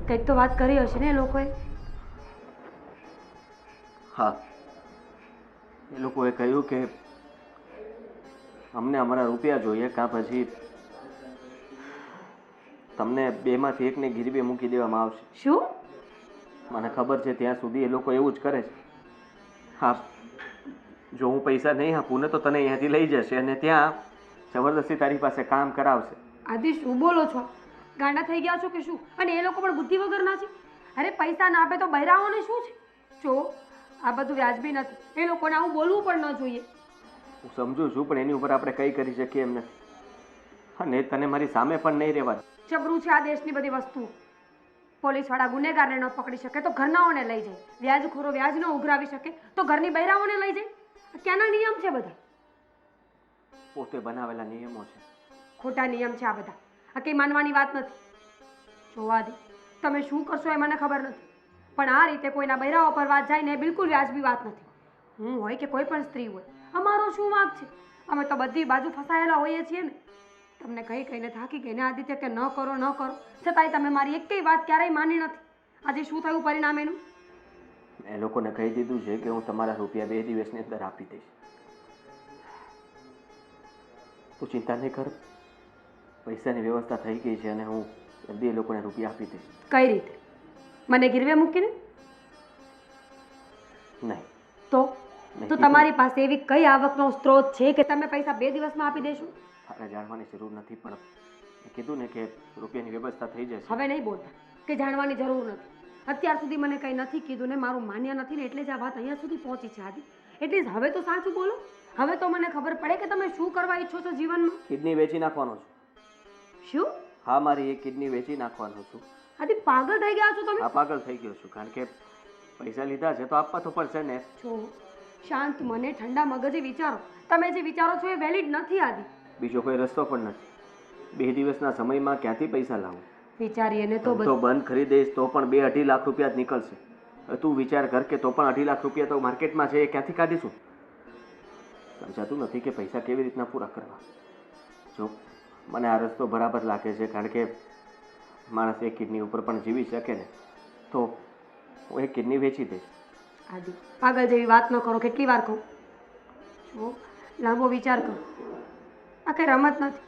કંઈક તો વાત કરી હશે ને એ લોકોએ? હા, એ લોકોએ કહ્યું કે અમને અમારા રૂપિયા જોઈએ, કાં પછી તમને બેમાંથી એકને ગીરવે મૂકી દેવામાં આવશે. શું? મને ખબર છે ત્યાં સુધી એ લોકો એવું જ કરે છે. હા, જો હું પૈસા નહીં આપું ને તો તને અહીંયાથી લઈ જશે અને ત્યાં જબરદસ્તી તારી પાસે કામ કરાવશે. આદિ શું બોલો છો? ગાંડા થઈ ગયા છો કે શું? અને એ લોકો પણ બુદ્ધિ વગરના છે. અરે પૈસા ના આપે તો બૈરાઓને શું છે? જો આ બધું વ્યાજબી નથી. એ લોકોને આવું બોલવું પણ ન જોઈએ. હું સમજુ છું, પણ એની ઉપર આપણે કંઈ કરી શકીએ એમ નથી. અને તને મારી સામે પણ નહીં રહેવા. જબરું છે આ દેશની બધી વસ્તુઓ. પોલીસવાળા ગુનેગારને ન પકડી શકે તો ઘરનાઓને લઈ જાય. વ્યાજખોરો વ્યાજ ન ઉઘરાવી શકે તો ઘરની બૈરાઓને લઈ જાય. આ ક્યાંના નિયમ છે બધા? પોતે બનાવેલા નિયમો છે. ખોટા નિયમ છે આ બધા. આ કંઈ માનવાની વાત નથી. જોવા દે, તમે શું કરશો એ મને ખબર નથી, પણ આ રીતે કોઈના બૈરાઓ પર વાત જાય ને એ બિલકુલ વ્યાજબી વાત નથી. હું હોય કે કોઈ પણ સ્ત્રી હોય, અમારો શું વાંક છે? અમે તો બધી બાજુ ફસાયેલા હોઈએ છીએ ને. તમને કહી કહીને થાકી ગઈને આદિત્ય કે ન કરો ન કરો, છતાંય તમે મારી એકેય વાત ક્યારેય માની નથી. આજે શું થયું પરિણામ એનું? એ લોકોને કહી દીધું છે કે હું તમારા રૂપિયા 2 દિવસની અંદર આપી દઈશ. તું ચિંતા નહીં કર, પૈસાની વ્યવસ્થા થઈ ગઈ છે અને હું જલ્દી એ લોકોને રૂપિયા આપી દઈશ. કઈ રીતે? મને ગીરવે મૂકીને? નહીં તો તમારી પાસે એવી કઈ આવકનો સ્ત્રોત છે કે તમે પૈસા 2 દિવસમાં આપી દેશો? તારે જાણવાની જરૂર નથી, પણ મેં કીધું ને કે રૂપિયાની વ્યવસ્થા થઈ જશે. હવે નહીં બોલતા કે જાણવાની જરૂર નથી. અત્યાર સુધી મને કંઈ નથી કીધું ને મારું માન્ય નથી ને એટલે જ આ વાત અહીંયા સુધી પહોંચી છે આદિ. એટલે હવે તો સાચું બોલો. હવે તો મને ખબર પડે કે તમે શું કરવા ઈચ્છો છો જીવનમાં. કિડની વેચી નાખવાનો છું. શું? હા, મારી એક કિડની વેચી નાખવાનો છું. આદિ પાગલ થઈ ગયા છો તમે? હા, પાગલ થઈ ગયો છું, કારણ કે પૈસા લીધા છે તો આપવા તો પડશે ને. જો શાંત મને ઠંડા મગજે વિચારો. તમે જે વિચારો છો એ વેલિડ નથી આદિ. બીજો કોઈ રસ્તો પણ નથી. 2 દિવસના સમયમાં ક્યાંથી પૈસા લાવું? વિચારીએ તો તો બંધ ખરીદીશ તો પણ 2-2.5 લાખ રૂપિયા જ નીકળશે. તું વિચાર કર કે તો પણ 2.5 લાખ રૂપિયા તો માર્કેટમાં છે, એ ક્યાંથી કાઢીશું? સમજાતું નથી કે પૈસા કેવી રીતના પૂરા કરવા. જો મને આ રસ્તો બરાબર લાગે છે, કારણ કે માણસ એક કિડની ઉપર પણ જીવી શકે ને, તો હું એક કિડની વેચી દઈશ. આદિ પાગલ જેવી વાત ન કરો. કેટલી વાર કહું? જો લાંબો વિચાર કરો. આ કંઈ રમત નથી,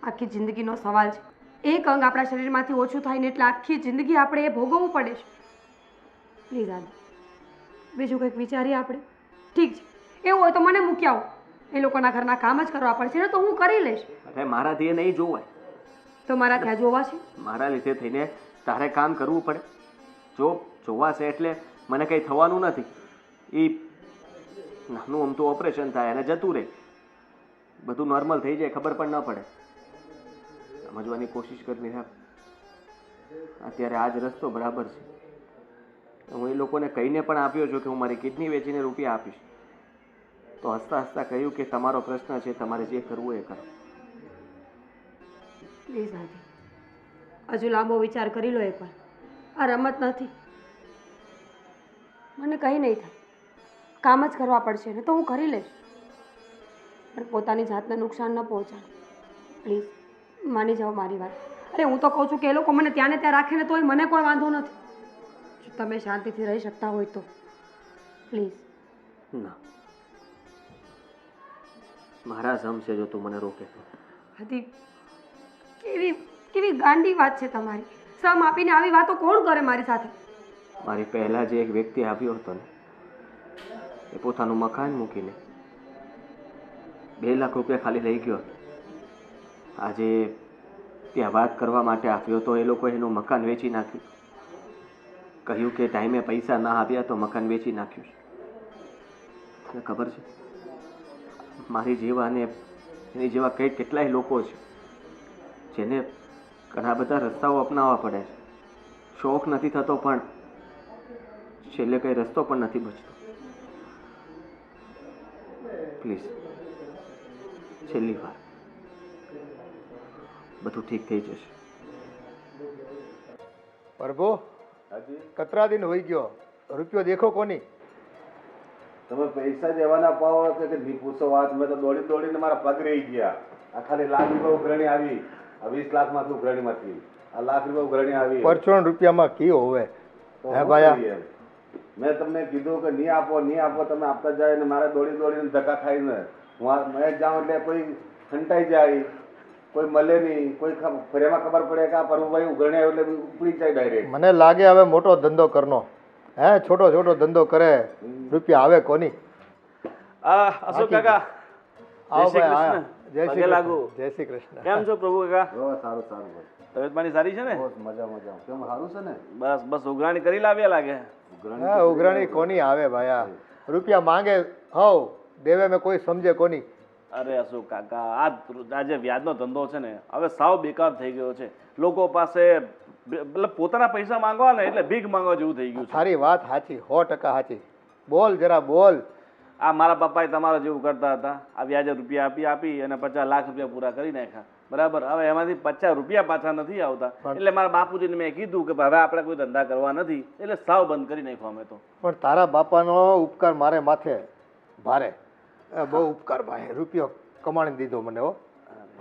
આખી જિંદગીનો સવાલ છે. એક અંગ આપણા શરીરમાંથી ઓછું થાય ને એટલે આખી જિંદગી આપણે એ ભોગવવું પડે છે. પ્લીઝ આદિ, બીજું કંઈક વિચારીએ આપણે. ઠીક છે, એવું હોય તો મને મૂકી આવો. એ લોકોના ઘરના કામ જ કરવા પડશે ને તો હું કરી લઈશ. અરે મારાથી એ નહીં જોવાય. તો મારા ત્યાં જોવા છે? મારા લીધે થઈને તારે કામ કરવું પડે. જો જોવાશે એટલે મને કંઈ થવાનું નથી. એ નાનું આમ તો ઓપરેશન થાય અને જતું રહે, બધું નોર્મલ થઈ જાય, ખબર પણ ન પડે. સમજવાની કોશિશ કરવી હા. અત્યારે આ જ રસ્તો બરાબર છે. હું એ લોકોને કહીને પણ આપ્યો છું કે હું મારી કિડની વેચીને રૂપિયા આપીશ. તો હસતા હસતા કહ્યું કે તમારો પ્રશ્ન છે, તમારે જે કરવું એ કરો. પ્લીઝ આદિ, હજુ લાંબો વિચાર કરી લો એકવાર. આ રમત નથી. મને કંઈ નહીં થાય, કામ જ કરવા પડશે ને તો હું કરી લઈશ, પણ પોતાની જાતને નુકસાન ન પહોંચાડો. પ્લીઝ માની જાઓ મારી વાત. અરે હું તો કહું છું કે એ લોકો મને ત્યાં ને ત્યાં રાખે ને તોય મને કોઈ વાંધો નથી. જો તમે શાંતિથી રહી શકતા હોય તો પ્લીઝ. ના, મારા સમ છે જો તું મને રોકે તો. આદિ કેવી કેવી ગાંડી વાત છે તમારી. સમ આપીને આવી વાતો કોણ કરે મારી સાથે? મારી પહેલાં જે એક વ્યક્તિ આવ્યો હતો ને, એ પોતાનું મકાન મૂકીને 2 લાખ રૂપિયા ખાલી લઈ ગયો. આજે ત્યાં વાત કરવા માટે આવ્યો તો એ લોકોએ એનું મકાન વેચી નાખ્યું. કહ્યું કે ટાઈમે પૈસા ના આવ્યા તો મકાન વેચી નાખ્યું. તને ખબર છે, મારી જેવા અને એની જેવા કેટલાય લોકો છે જેને ઘણા બધા રસ્તાઓ અપનાવવા પડે છે. શોખ નથી થતો પણ છેલ્લે કંઈ રસ્તો પણ નથી બચતો. પ્લીઝ છેલ્લી વાર, બધું ઠીક થઈ જશે. પ્રભુ, કતરા દિન હોઈ ગયો, રૂપિયો દેખો કોની? તમે પૈસા દેવાના પાવો કે નહીં પૂછો વાત. મેં તો દોડી દોડીને મારા પગ રહી ગયા. આ ખાલી લાખ રૂપિયા ઉઘરણી આવી. આ 20 લાખમાંથી ઉઘરણીમાંથી આ લાખ રૂપિયા ઉઘરણી આવી. પરચોણ રૂપિયામાં કયો હવે? હે ભાયા, મેં તમને કીધું કે નહીં આપો નહીં આપો, તમે આપતા જાય ને મારે દોડી દોડીને ધક્કા ખાઈને મેં જાઉં એટલે કોઈ ખંટાઈ જાય. કોઈ મળે નહીં, કોઈ ફર્યામાં ખબર પડે કે આ પરમભાઈ ઉઘરણે આવ્યો એટલે ઉપડી જાય ડાયરેક્ટ. મને લાગે હવે મોટો ધંધો કરનો. હે છોટો છોટો ધંધો કરે, રૂપિયા આવે કોની. અશોક કાકા, આવો શ્રી ભાઈ, કૃષ્ણ. આયા. જય શ્રી પગે લાગુ. કૃષ્ણ. જય શ્રી કૃષ્ણ. કેમ છો પ્રભુ કાકા? સારું સારું ભાઈ, તબિયત પાણી સારી છે ને? બસ મજા મજા. કેમ સારું છે ને? બસ બસ ઉઘરાણી કરી લાવ્યા લાગે. હા ઉઘરાણી કોની આવે ભાઈ, આ રૂપિયા માંગે હવ દેવે મેં કોઈ સમજે કોની. અરે અશોક કાકા, આ જે વ્યાજનો ધંધો છે ને હવે સાવ બેકાર થઈ ગયો છે. લોકો પાસે મતલબ પોતાના પૈસા માંગવા ને એટલે ભીખ માંગવા જેવું થઈ ગયું છે. સારી વાત સાચી, 100% સાચી. બોલ જરા બોલ. આ મારા પપ્પાએ તમારા જેવું કરતા હતા. આ વ્યાજે રૂપિયા આપી આપી અને 50 લાખ રૂપિયા પૂરા કરી નાખ્યા. બરાબર, હવે એમાંથી 50 રૂપિયા પાછા નથી આવતા. એટલે મારા બાપુજીને મેં કીધું કે હવે આપણે કોઈ ધંધા કરવા નથી, એટલે સાવ બંધ કરી નાખ્યો અમે તો. પણ તારા બાપાનો ઉપકાર મારે માથે ભારે. બહુ ઉપકાર ભાઈ, રૂપિયો કમાણી દીધો મને. હો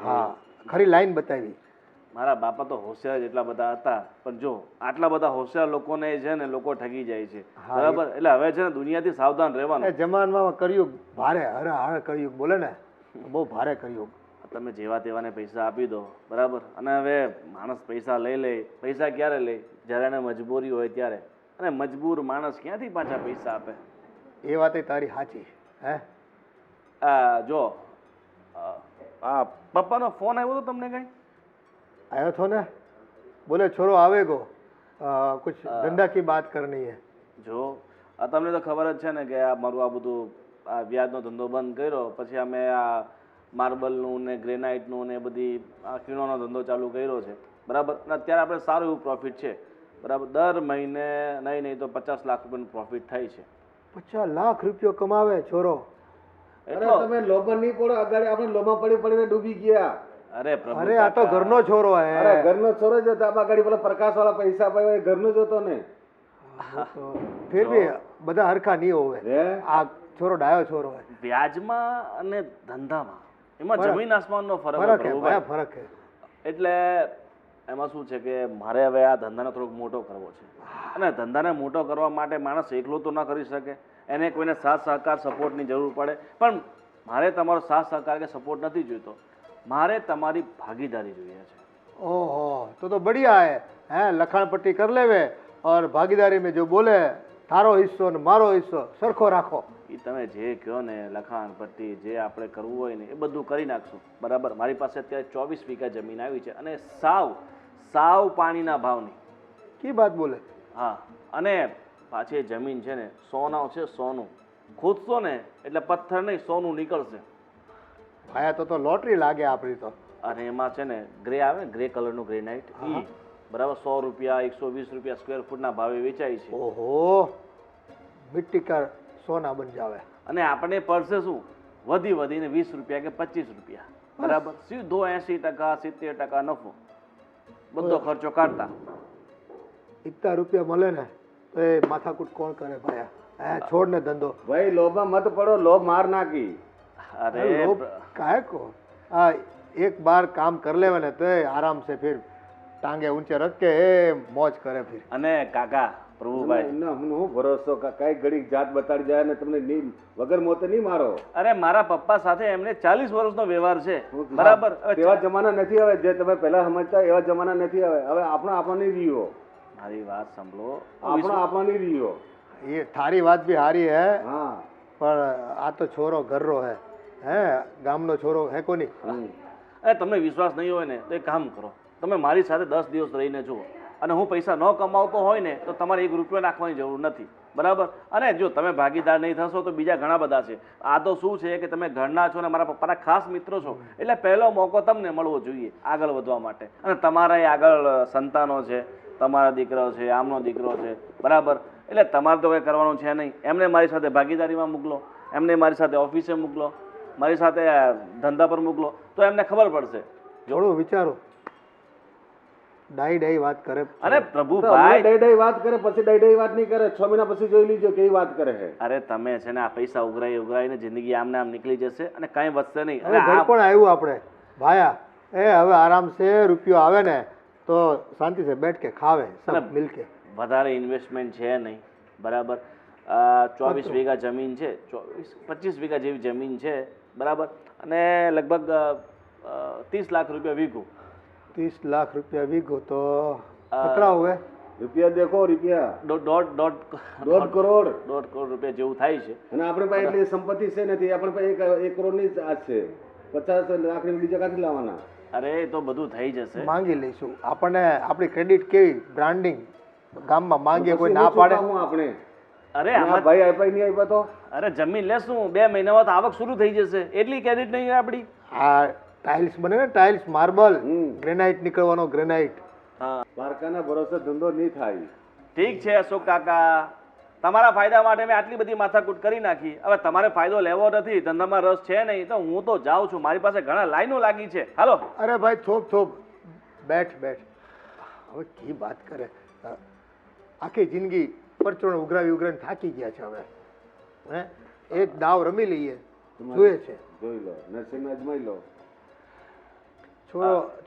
હા, ખરી લાઈન બતાવી. મારા બાપા તો હોશિયાર જેટલા બધા હતા, પણ જો આટલા બધા હોશિયાર લોકોને છે ને લોકો ઠગી જાય છે. બરાબર, એટલે હવે છે ને દુનિયાથી સાવધાન રહેવાનું. જમાનમાં કર્યું ભારે, હરે હરે કર્યું બોલે ને, બહુ ભારે કર્યું. તમે જેવા તેવાને પૈસા આપી દો, બરાબર, અને હવે માણસ પૈસા લઈ લે. પૈસા ક્યારે લે? જ્યારે એને મજબૂરી હોય ત્યારે. અને મજબૂર માણસ ક્યાંથી પાછા પૈસા આપે? એ વાત તારી સાચી. હે જો આ પપ્પાનો ફોન આવ્યો તો તમને કઈ? आया थो ने, बोले छोरो आवेगो, कुछ धंधा की बात करनी है. જો આ તમને તો ખબર જ છે ને કે આ મારું આ બધું આ વ્યાજનો ધંધો બંધ કર્યો પછી અમે આ માર્બલનું ને ગ્રેનાઇટનું ને બધી આ ખીણોનો ધંધો ચાલુ કર્યો છે. બરાબર, અને અત્યારે આપણે સારું એવું પ્રોફિટ છે. બરાબર, દર મહિને નહીં તો 50 લાખ રૂપિયાનું પ્રોફિટ થાય છે. 50 લાખ રૂપિયો કમાવે છોરો. એટલો તમે લોભમાં નહીં પડો, આગળ આપણે લોભમાં પડી પડીને ડૂબી ગયા. અરે પ્રભુ, અરે આ તો ઘરનો છોરો હે. અરે ઘરનો છોરો જ હતો. આ ગાડી પેલા પ્રકાશ વાળા પૈસા આપ્યા એ ઘરનો જ હતો ને. ફિર ભી બધા હરખા નહીં હોવે. આ છોરો ડાયો છોરો હે. વ્યાજમાં અને ધંધામાં એમાં જમીન આસમાનનો ફરક ફરક છે હે, પ્રભુભાઈ. ફરક હે. એટલે એમાં શું છે કે મારે હવે આ ધંધાને થોડોક મોટો કરવો છે. અને ધંધાને મોટો કરવા માટે માણસ એકલો તો ન કરી શકે, એને કોઈને સાથ સહકાર સપોર્ટની જરૂર પડે. પણ મારે તમારો સાથ સહકાર કે સપોર્ટ નથી જોઈતો, મારે તમારી ભાગીદારી જોઈએ છે. ओहो, तो बढ़िया है. हैं लखाण पट्टी कर लेवे और भागीदारी में जो बोले थारो हिस्सो ने मारो हिस्सो सरखो રાખો. એ તમે જે કહો ને લખાણ પટ્ટી જે આપણે કરવું હોય ને એ બધું કરી નાખશું. બરાબર, મારી પાસે અત્યારે 24 વીઘા જમીન આવી છે અને સાવ પાણીના ભાવની. કી બાત બોલે? હા, અને પાછી જમીન છે ને સોના છે, સોનું ખોદશો ને એટલે પથ્થર નહીં સોનું નીકળશે. ભાયા તો લોટરી લાગે આપણી તો. અને એમાં છે ને ગ્રે આવે ને, ગ્રે કલરનું ગ્રેનાઇટ, એ બરાબર 100 રૂપિયા 120 રૂપિયા સ્ક્વેર ફૂટના ભાવે વેચાય છે. ઓહો, મિટ્ટી કા સોના બન જાવે. અને આપણે પડશે શું વધીને 20 રૂપિયા કે 25 રૂપિયા. બરાબર, સીધો 80% 70% નફો, બધો ખર્ચો કાઢતા. ઇતના રૂપિયા મળે ને તો એ માથાકૂટ કોણ કરે ભાયા? હે છોડ ને ધંધો. ભાઈ લોભમાં મત પડો, લોભ માર નાખી. અરે लोग काहे को एक बार काम कर लेवे ने तो आराम से फिर टांगे ऊंचे रख के मौज करे फिर. અને કાકા પ્રભુભાઈ, હું ભરોસો કઈ ઘડી જાત બતાડી જાય ને તમને વગર મોતે નહીં મારો. અરે મારા પપ્પા સાથે એમને 40 વર્ષનો વ્યવહાર છે. બરાબર, એવા જમાના નથી હવે જે તમે પહેલા સમજતા એવા જમાના નથી હવે. હવે આપણો નહીં રહ્યો. મારી વાત સાંભળો, આપણો નહીં રહ્યો. ये थारी बात भी हारी है. હા, પણ આ તો છોરો ઘરરો હે. હે ગામનો છોરો હે કોની. અરે તમને વિશ્વાસ નહીં હોય ને તો એક કામ કરો, તમે મારી સાથે 10 દિવસ રહીને જુઓ, અને હું પૈસા ન કમાવતો હોય ને તો તમારે 1 રૂપિયો નાખવાની જરૂર નથી. બરાબર, અને જો તમે ભાગીદાર નહીં થશો તો બીજા ઘણા બધા છે. આ તો શું છે કે તમે ઘરના છો ને મારા પપ્પાના ખાસ મિત્રો છો, એટલે પહેલો મોકો તમને મળવો જોઈએ આગળ વધવા માટે. અને તમારા આગળ સંતાનો છે, તમારા દીકરો છે, આમનો દીકરો છે. બરાબર, એટલે તમારે તો કંઈ કરવાનું છે નહીં. એમને મારી સાથે ભાગીદારીમાં મોકલો, એમને મારી સાથે ઓફિસે મોકલો, મારી સાથે ધંધા પર મોકલો, તો એમને ખબર પડશે. થોડું વિચારો. ડાઈ વાત કરે. અરે પ્રભુભાઈ, ડાઈ વાત કરે પછી ડાઈ વાત નહીં કરે. 6 મહિના પછી જોઈ લીજો કેવી વાત કરે છે. અરે તમે છે ને આ પૈસા ઉઘરાઈને જિંદગી આમને આમ નીકળી જશે અને કાંઈ વધશે નહીં. હવે ઘર પણ આવ્યું આપણે ભાયા. હવે આરામ સે રૂપિયો આવે ને તો શાંતિ સે બેઠ કે ખાવે સબ મિલ કે. વધારે ઇન્વેસ્ટમેન્ટ છે નહીં. બરાબર, 24 વીઘા જમીન છે, 25 વીઘા જેવી જમીન છે. બરાબર, અને લગભગ 30 લાખ રૂપિયા વીઘું. 30 લાખ રૂપિયા વીઘો તો કેટલા હોય? રૂપિયા દેખો રૂપિયા દોઢ દોઢ કરોડ રૂપિયા જેવું થાય છે. અને આપણે પાસે એટલી સંપત્તિ છે નથી. આપણે પાસે 1 કરોડની જ આ છે. 50 લાખની બીજા ક્યાંથી લાવવાના? અરે એ તો બધું થઈ જશે. માંગી લઈશું. આપણને આપણી ક્રેડિટ કેવી બ્રાન્ડિંગ ગામમાં માંગીએ કોઈ ના પાડે. આપણે અરે આ આમાં ભાઈ આપ્યા નહીં આપ્યા તો અરે જમીન લેશું 2 મહિનામાં તો આવક શરૂ થઈ જશે. એટલી ક્રેડિટ નહીં આપણી. આ ટાઇલ્સ બને ને, ટાઇલ્સ, માર્બલ, ગ્રેનાઇટ નીકળવાનો, ગ્રેનાઇટ. હા પારકાના ભરોસે ધંધો નહીં થાય. ઠીક છે અશોક કાકા, તમારા ફાયદા માટે મેં આટલી બધી માથાકૂટ કરી નાખી. હવે તમારે ફાયદો લેવો નથી, ધંધામાં રસ છે નહીં, તો હું તો જાઉં છું. મારી પાસે ઘણા લાઈનો લાગી છે. હાલો. અરે ભાઈ થોપ થોપ, બેઠ બેઠ. હવે કી વાત કરે. આખી જિંદગી પરચોણ ઉઘરાવી ઉઘરાવીને થાકી ગયા છે. હવે હે એક દાવ રમી લઈએ જોઈએ છે. જોઈ લો, નસીબ અજમાઈ લો.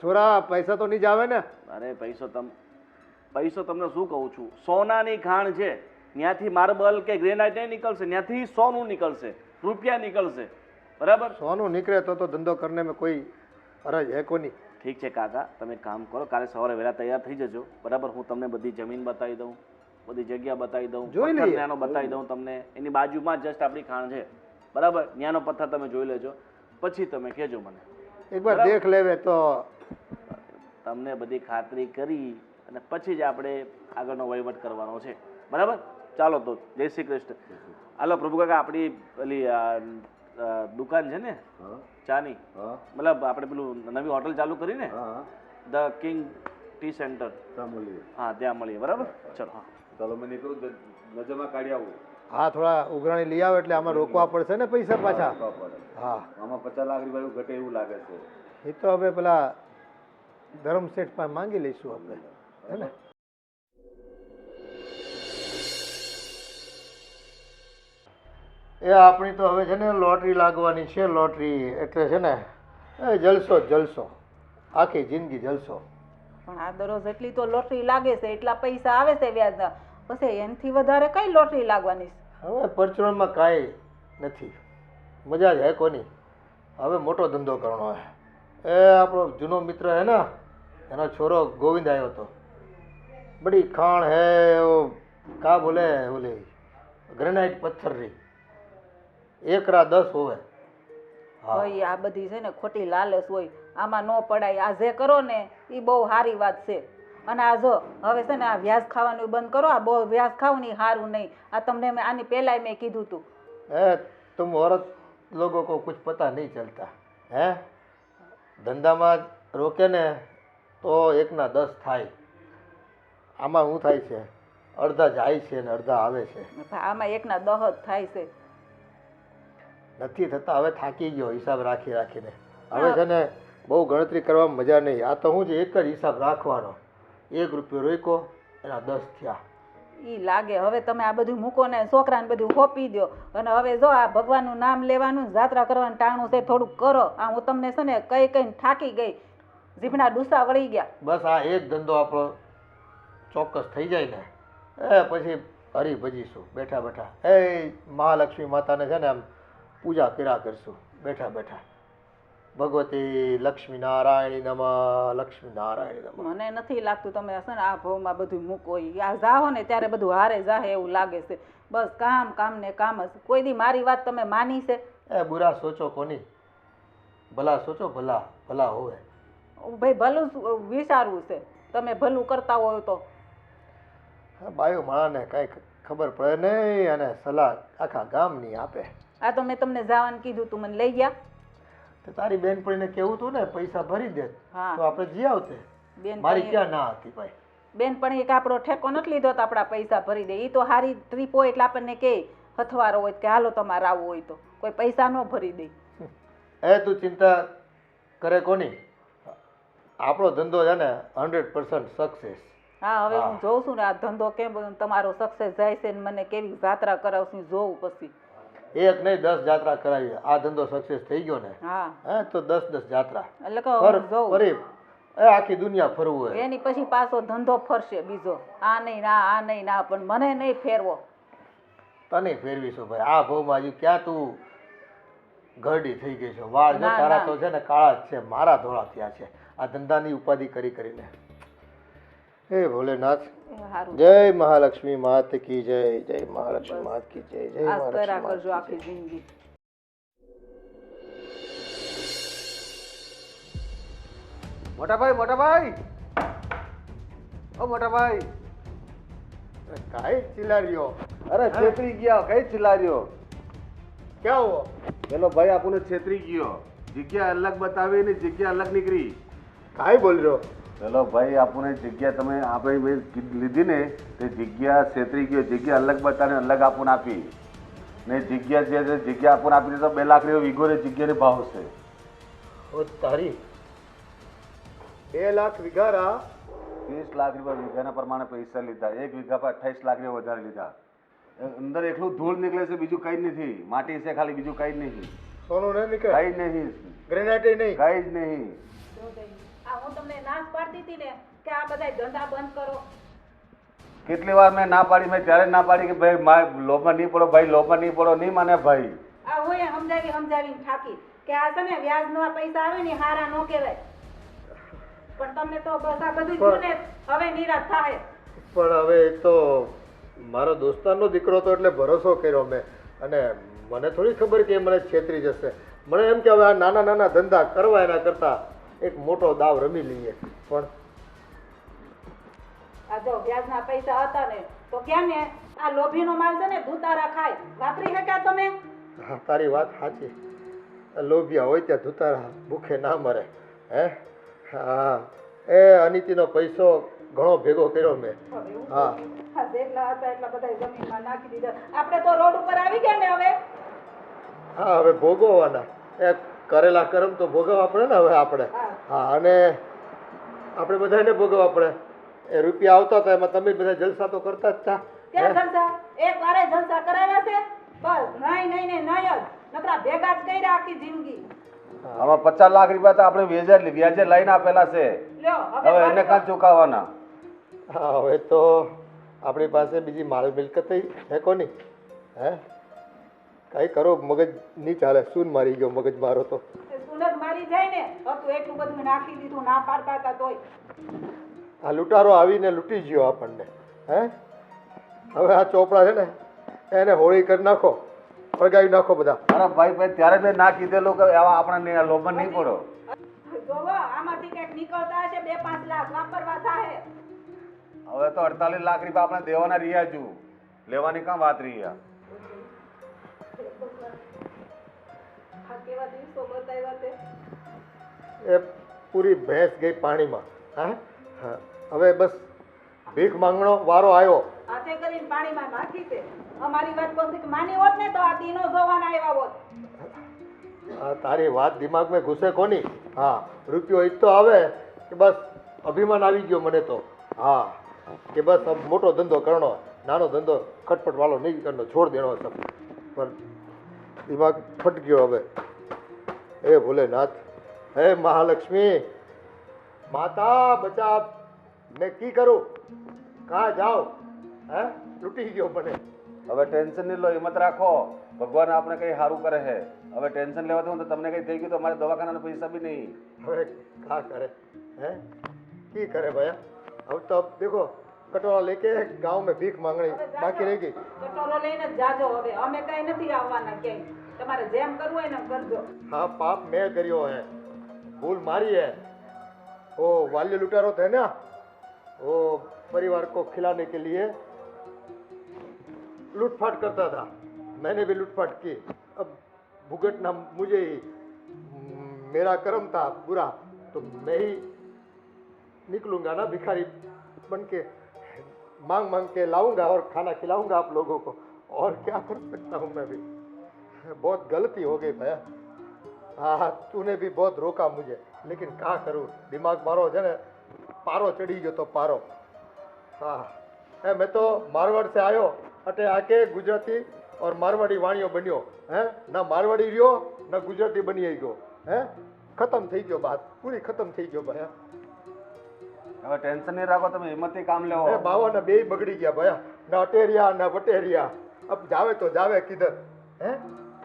છોરા પૈસા તો નહીં જ આવે ને? અરે પૈસો તમને શું કહું છું, સોનાની ખાણ છે, ત્યાંથી માર્બલ કે ગ્રેનાઇટ નહીં નીકળશે, ત્યાંથી સોનું નીકળશે, રૂપિયા નીકળશે. બરાબર? સોનું નીકળે તો ધંધો કરને મેં કોઈ અરજ હે કોની. ઠીક છે કાકા, તમે કામ કરો, કાલે સવારે વહેલા તૈયાર થઈ જજો. બરાબર? હું તમને બધી જમીન બતાવી દઉં, બધી જગ્યા બતાવી દઉં, જોઈ લઈએ. પથ્થર બતાવી દઉં તમને. એની બાજુમાં જસ્ટ આપણી ખાણ છે. બરાબર? ત્યાંનો પથ્થર તમે જોઈ લેજો, પછી તમે કહેજો મને. એકવાર દેખ લેવે તો તમને બધી ખાતરી કરી અને પછી જ આપણે આગળનો વહીવટ કરવાનો છે. બરાબર? ચાલો તો જય શ્રી કૃષ્ણ. હાલો પ્રભુ કાકા, આપણી પેલી દુકાન છે ને ચાની, મતલબ આપણે પેલું નવી હોટલ ચાલુ કરી ને, ધ કિંગ ટી સેન્ટર, હા ત્યાં મળીએ. બરાબર? ચલો. હા ચાલો, મેં નીકળું, નજરમાં કાઢી આવું. હા થોડા ઉઘરાણી લઈ આવે એટલે આમાં રોકવા પડશે ને પૈસા પાછા. હા આમાં 50 લાખ રૂપિયા ઘટે એવું લાગે છે. એ તો હવે પેલા ધર્મ શેઠ પાસે માંગી લઈશું આપણે, હે ને? એ આપણી તો હવે છે ને લોટરી લાગવાની છે. લોટરી એટલે છે ને એ જલસો જ જલસો, આખી જિંદગી જલસો. પણ આ દરરોજ એટલી તો લોટરી લાગે છે, એટલા પૈસા આવે છે વ્યાજના, પછી એનાથી વધારે કઈ લોટરી લાગવાની છે? હવે પરચુરણમાં કાંઈ નથી, મજા જ હે કોની. હવે મોટો ધંધો કરવાનો હે. એ આપણો જૂનો મિત્ર હે ને, એનો છોરો ગોવિંદ આવ્યો હતો. બડી ખાણ હે કા બોલે બોલે ગ્રેનાઇટ પથ્થરની 1/10 હોવે. ભાઈ આ બધી છે ને ખોટી લાલચ હોય, આમાં ન પડાય. આ જે કરો ને એ બહુ સારી વાત છે. અને આ જો હવે છે ને આ વ્યાજ ખાવાનું બંધ કરો. આ બહુ વ્યાજ ખાવ ને સારું નહીં. આ તમને મેં આની પહેલાંય મેં કીધું હતું. હે તુમ औरत लोगों को कुछ पता नहीं चलता હે. ધંધામાં રોકે ને તો 1/10 થાય. આમાં શું થાય છે, અડધા જાય છે ને અડધા આવે છે. આમાં 1/10 જ થાય છે. નથી થતા. હવે થાકી ગયો હિસાબ રાખી રાખીને. હવે છે ને બહુ ગણતરી કરવામાં મજા નહીં. આ તો શું છે, એક જ હિસાબ રાખવાનો. 1 રૂપિયો રોક્યો એના 10 થયા. ઈ લાગે હવે તમે આ બધું મૂકો ને છોકરાને બધું હોપી દો. અને હવે જો આ ભગવાનનું નામ લેવાનું, જાત્રા કરવાનું ટાણું છે, થોડુંક કરો. આ હું તમને છે ને કઈ કઈ થાકી ગઈ, જીભના ડૂસા વળી ગયા. બસ આ એક ધંધો આપણો ચોક્કસ થઈ જાય ને એ પછી હરી ભજીશું બેઠા બેઠા. એ મહાલક્ષ્મી માતાને છે ને આમ પૂજા કર્યા કરશું બેઠા બેઠા. ભગવતી લક્ષ્મી નારાયણી નમઃ, લક્ષ્મી નારાયણી નમઃ. મને નથી લાગતું તમે હશે ને આ ભાવમાં બધું મૂકો. આ જાઓ ને ત્યારે બધું હારે જાહે એવું લાગે છે. બસ કામ કામ ને કામ જ. કોઈ દી મારી વાત તમે માની છે? એ બુરા સોચો કોની, ભલા સોચો, ભલા ભલા હોવે. ભાઈ ભલું વિચારવું છે. તમે ભલું કરતા હોય તો બાયો માણાને કાંઈ ખબર પડે નહીં અને સલાહ આખા ગામની આપે. આ તો મેં તમને જવાનું કીધું તું, મને લઈ ગયા. તો તારી બેનપણીને કેવું તું ને પૈસા ભરી દે હા તો આપણે જી આવતે. મારી ક્યાં ના હતી ભાઈ. બેનપણી એક આપણો ઠેકો નથી લીધો તો આપણા પૈસા ભરી દે. એ તો હારી ટ્રીપ હોય એટલે આપણને કે હથવારો હોય કે હાલો તમારે આવવું હોય તો કોઈ પૈસા ન ભરી દે. એ તું ચિંતા કરે કોની, આપણો ધંધો છે ને 100% સક્સેસ. હા હવે હું જોઉં છું ને આ ધંધો કેમ તમારો સક્સેસ જાય છે ને મને કેવી જાત્રા કરાવશું જોઉં. પછી 1 નહીં 10 જાત્રા કરાવી. આ ધંધો સક્સેસ થઈ ગયો ને હા હે તો 10 જાત્રા એટલે કે જોઉં એ આખી દુનિયા ફરવું હોય. એની પછી પાછો ધંધો ફરશે બીજો. આ નહીં ના આ નહીં ના પણ મને નહીં ફેરવો. તને ફેરવીશું ભાઈ. આ ભાવમાં હજી ક્યાં તું ઘરડી થઈ ગઈ છે. વાળ જો ના, તારા ના. તો છે ને કાળા જ છે, મારા ધોળા થયા છે આ ધંધાની ઉપાધિ કરી કરીને. હે ભોલેનાથ, સારું જય મહાલક્ષ્મી માત કી જય, જય મહાલક્ષ્મી માત કી જય, જય આજ કર્યા મહાલક્ષ્મી કરજો માત કી આખી જિંદગી. મોટાભાઈ મોટાભાઈ ઓ મોટાભાઈ જય. કાંઈ ચિલાર્યો અરે છેતરી ગયા કઈ ચિલ્લાર્યો ક્યાં હો? પેલો ભાઈ આપણને છેતરી ગયો જગ્યા અલગ બતાવી ને જગ્યા અલગ નીકળી કાંઈ બોલ રહ્યો? પેલો ભાઈ આપણને જગ્યા તમે આપણે મેં લીધી ને તે જગ્યા છેતરી ગયો જગ્યા અલગ બતાવીને અલગ આપણને આપી ને જગ્યા જે છે જગ્યા આપણને આપી તો 2 લાખ રૂપિયા વીઘો ને જગ્યાને ભાવ છે ઓ તારી 2 લાખ વીઘારા 30 લાખ રૂપિયા વીઘાના પ્રમાણે પૈસા લીધા 1 વીઘા પર 28 લાખ રૂપિયા વધારે લીધા અંદર એકલું ધૂળ નીકળે છે બીજું કઈ નથી માટી છે ખાલી બીજું કઈ નહીં સોનું નહીં નીકળે? કઈ નહીં ગ્રેનાઇટ નહીં? કઈ જ નહીં આ હું તમને નાશ પાડતી હતી ને કે આ બધા ધંધા બંધ કરો. કેટલી વાર મેં ના પાડી મેં ત્યારે ના પાડી કે ભાઈ લોભમાં નહીં પડો ભાઈ લોભમાં નહીં પડો નહીં માને ભાઈ આ હું સમજાવીને થાકી કે આ છે ને વ્યાજનો આ પૈસા આવે ને હારા ન કહેવાય. પણ તમને તો બસ આ બધું થયું ને હવે નિરાશ થાય. પણ હવે એ તો મારો દોસ્તારનો દીકરો તો એટલે ભરોસો કર્યો મેં, અને મને થોડી ખબર કે એ મને છેતરી જશે. મને એમ કે હવે આ નાના નાના ધંધા કરવા એના કરતા એક મોટો દાવ રમી લઈએ. પણ આ જો વ્યાજના પૈસા હતા ને તો કેમ ને આ લોભીનો માલ છે ને ધુતારા ખાય વાપરી શક્યા તમે? હા, તારી વાત સાચી. લોભિયા હોય ત્યાં ધુતારા ભૂખે ના મરે. હે હા, એ અનિતિનો પૈસો ઘણો ભેગો કર્યો મેં. હા આ જેટલા હતા એટલા બધા જમીનમાં નાખી દીધા. આપણે તો રોડ ઉપર આવી ગયા ને હવે. હા, હવે ભોગવવાના. એ કરેલા કર્મ તો ભોગવવા પડે ને હવે આપણે. હા, અને આપણે બધાને ભોગવવા પડે. એ રૂપિયા આવતા હતા એમાં તમે બધા જલસા તો કરતા જ હતા. ક્યાં જલસા? એક વારે જલસા કરાવ્યા છે? બસ નહીં નહીં ને નહીં જ નકરા ભેગા જ કર્યા આખી જિંદગી. આમાં 50 લાખ રૂપિયા તો આપણે વ્યાજે લઈને આપેલા છે લ્યો હવે એને કાં ચૂકવવાના હા, હવે તો આપણી પાસે બીજી માલ મિલકત છે કોની? હે કઈ કરો મગજ નહીં ચાલે. શું મારી ગયો મગજ મારો તો. સુનત મારી જાય ને હતું એટલું બધું નાખી દીધું ના પાડતા હતા તોય. આ લૂંટારો આવીને લૂંટી ગયો આપણને. હે હવે આ ચોપડા છે ને એને હોળી કરી નાખો, સળગાવી નાખો બધા. અરે ભાઈ ભાઈ ત્યારે મેં ના કીધેલું કે આવા આપણે લોભમાં નહીં પડો જોવો આમાંથી કંઈક નીકળતા હશે 2-5 લાખ વાપરવા થાય. હવે તો 48 લાખ રૂપિયા આપણે દેવાના રહ્યા છું લેવાની કાં વાત રહ્યા આ કેવા દિવસો બતાવ્યા તે. એ પૂરી ભેંસ ગઈ પાણીમાં. હા હા, હવે બસ ભીખ માંગણો વારો આવ્યો. હાથે કરીને પાણીમાં નાખી છે. અમારી વાત કોઈક માની હોત ને તો આ દીનો જોવાના આવ્યા હોત. આ તારી વાત દિમાગમાં ઘૂસે કોની? હા, રૂપિયો ઈ તો આવે કે બસ અભિમાન આવી ગયો મને તો. હા, કે બસ अब મોટો ધંધો કરવાનો, નાનો ધંધો ખટપટ વાળો નહીં કરનો, છોડ દેનો સબ. પણ દિમાગ ફટ ગયો હવે. હે ભોલેનાથ, હે મહાલક્ષ્મી માતા બચા. મેં કી કરું? કहाँ જાઓ? હે લૂંટી ગયો મને. હવે ટેન્શન નહીં લો હિંમત રાખો ભગવાન આપણે કંઈ સારું કરે છે હવે ટેન્શન લેવાથી તો તમને કંઈ થઈ ગયું તો અમારે દવાખાનાના પૈસા બી નહીં હવે क्या करे? हैं की करे भैया? अब तो अब देखो कटोरा लेके गांव में भीख मांगनी बाकी रह गई. કટોરો લઈને જ જાજો હવે. અમે કઈ નથી આવવાના ક્યાંય. તમારે જેમ કરવું હોય ને કરજો. हाँ पाप मैं करियो है, भूल मारी है. वो वाल्य लुटारो थे ना, वो परिवार को खिलाने के लिए लूटपाट करता था. मैंने भी लूटपाट की. अब भुगतना मुझे ही. मेरा कर्म था बुरा तो मैं ही निकलूंगा ना भिखारी बन के. मांग मांग के लाऊंगा और खाना खिलाऊंगा आप लोगों को. और क्या कर सकता हूँ मैं भी. बहुत गलती हो गई भैया. हाँ, तूने भी बहुत रोका मुझे, लेकिन क्या करूँ, दिमाग मारो है ना पारो चढ़ी गयो तो पारो. हाँ, मैं तो मारवाड़ से आयो, अटे आके गुजराती और मारवाड़ी वाणियों बनियो. हैं ना मारवाड़ी रियो ना गुजराती बनी गयो. हैं खत्म थी गयो, बात पूरी खत्म थी गयो भैया. હવે ટેન્શન નહીં રાખો તમે હિંમતથી કામ લેવો बाबा ना बे बगड़ी गया भैया, ना अटेरिया ना वटेरिया. अब जावे तो जावे किधर? हैं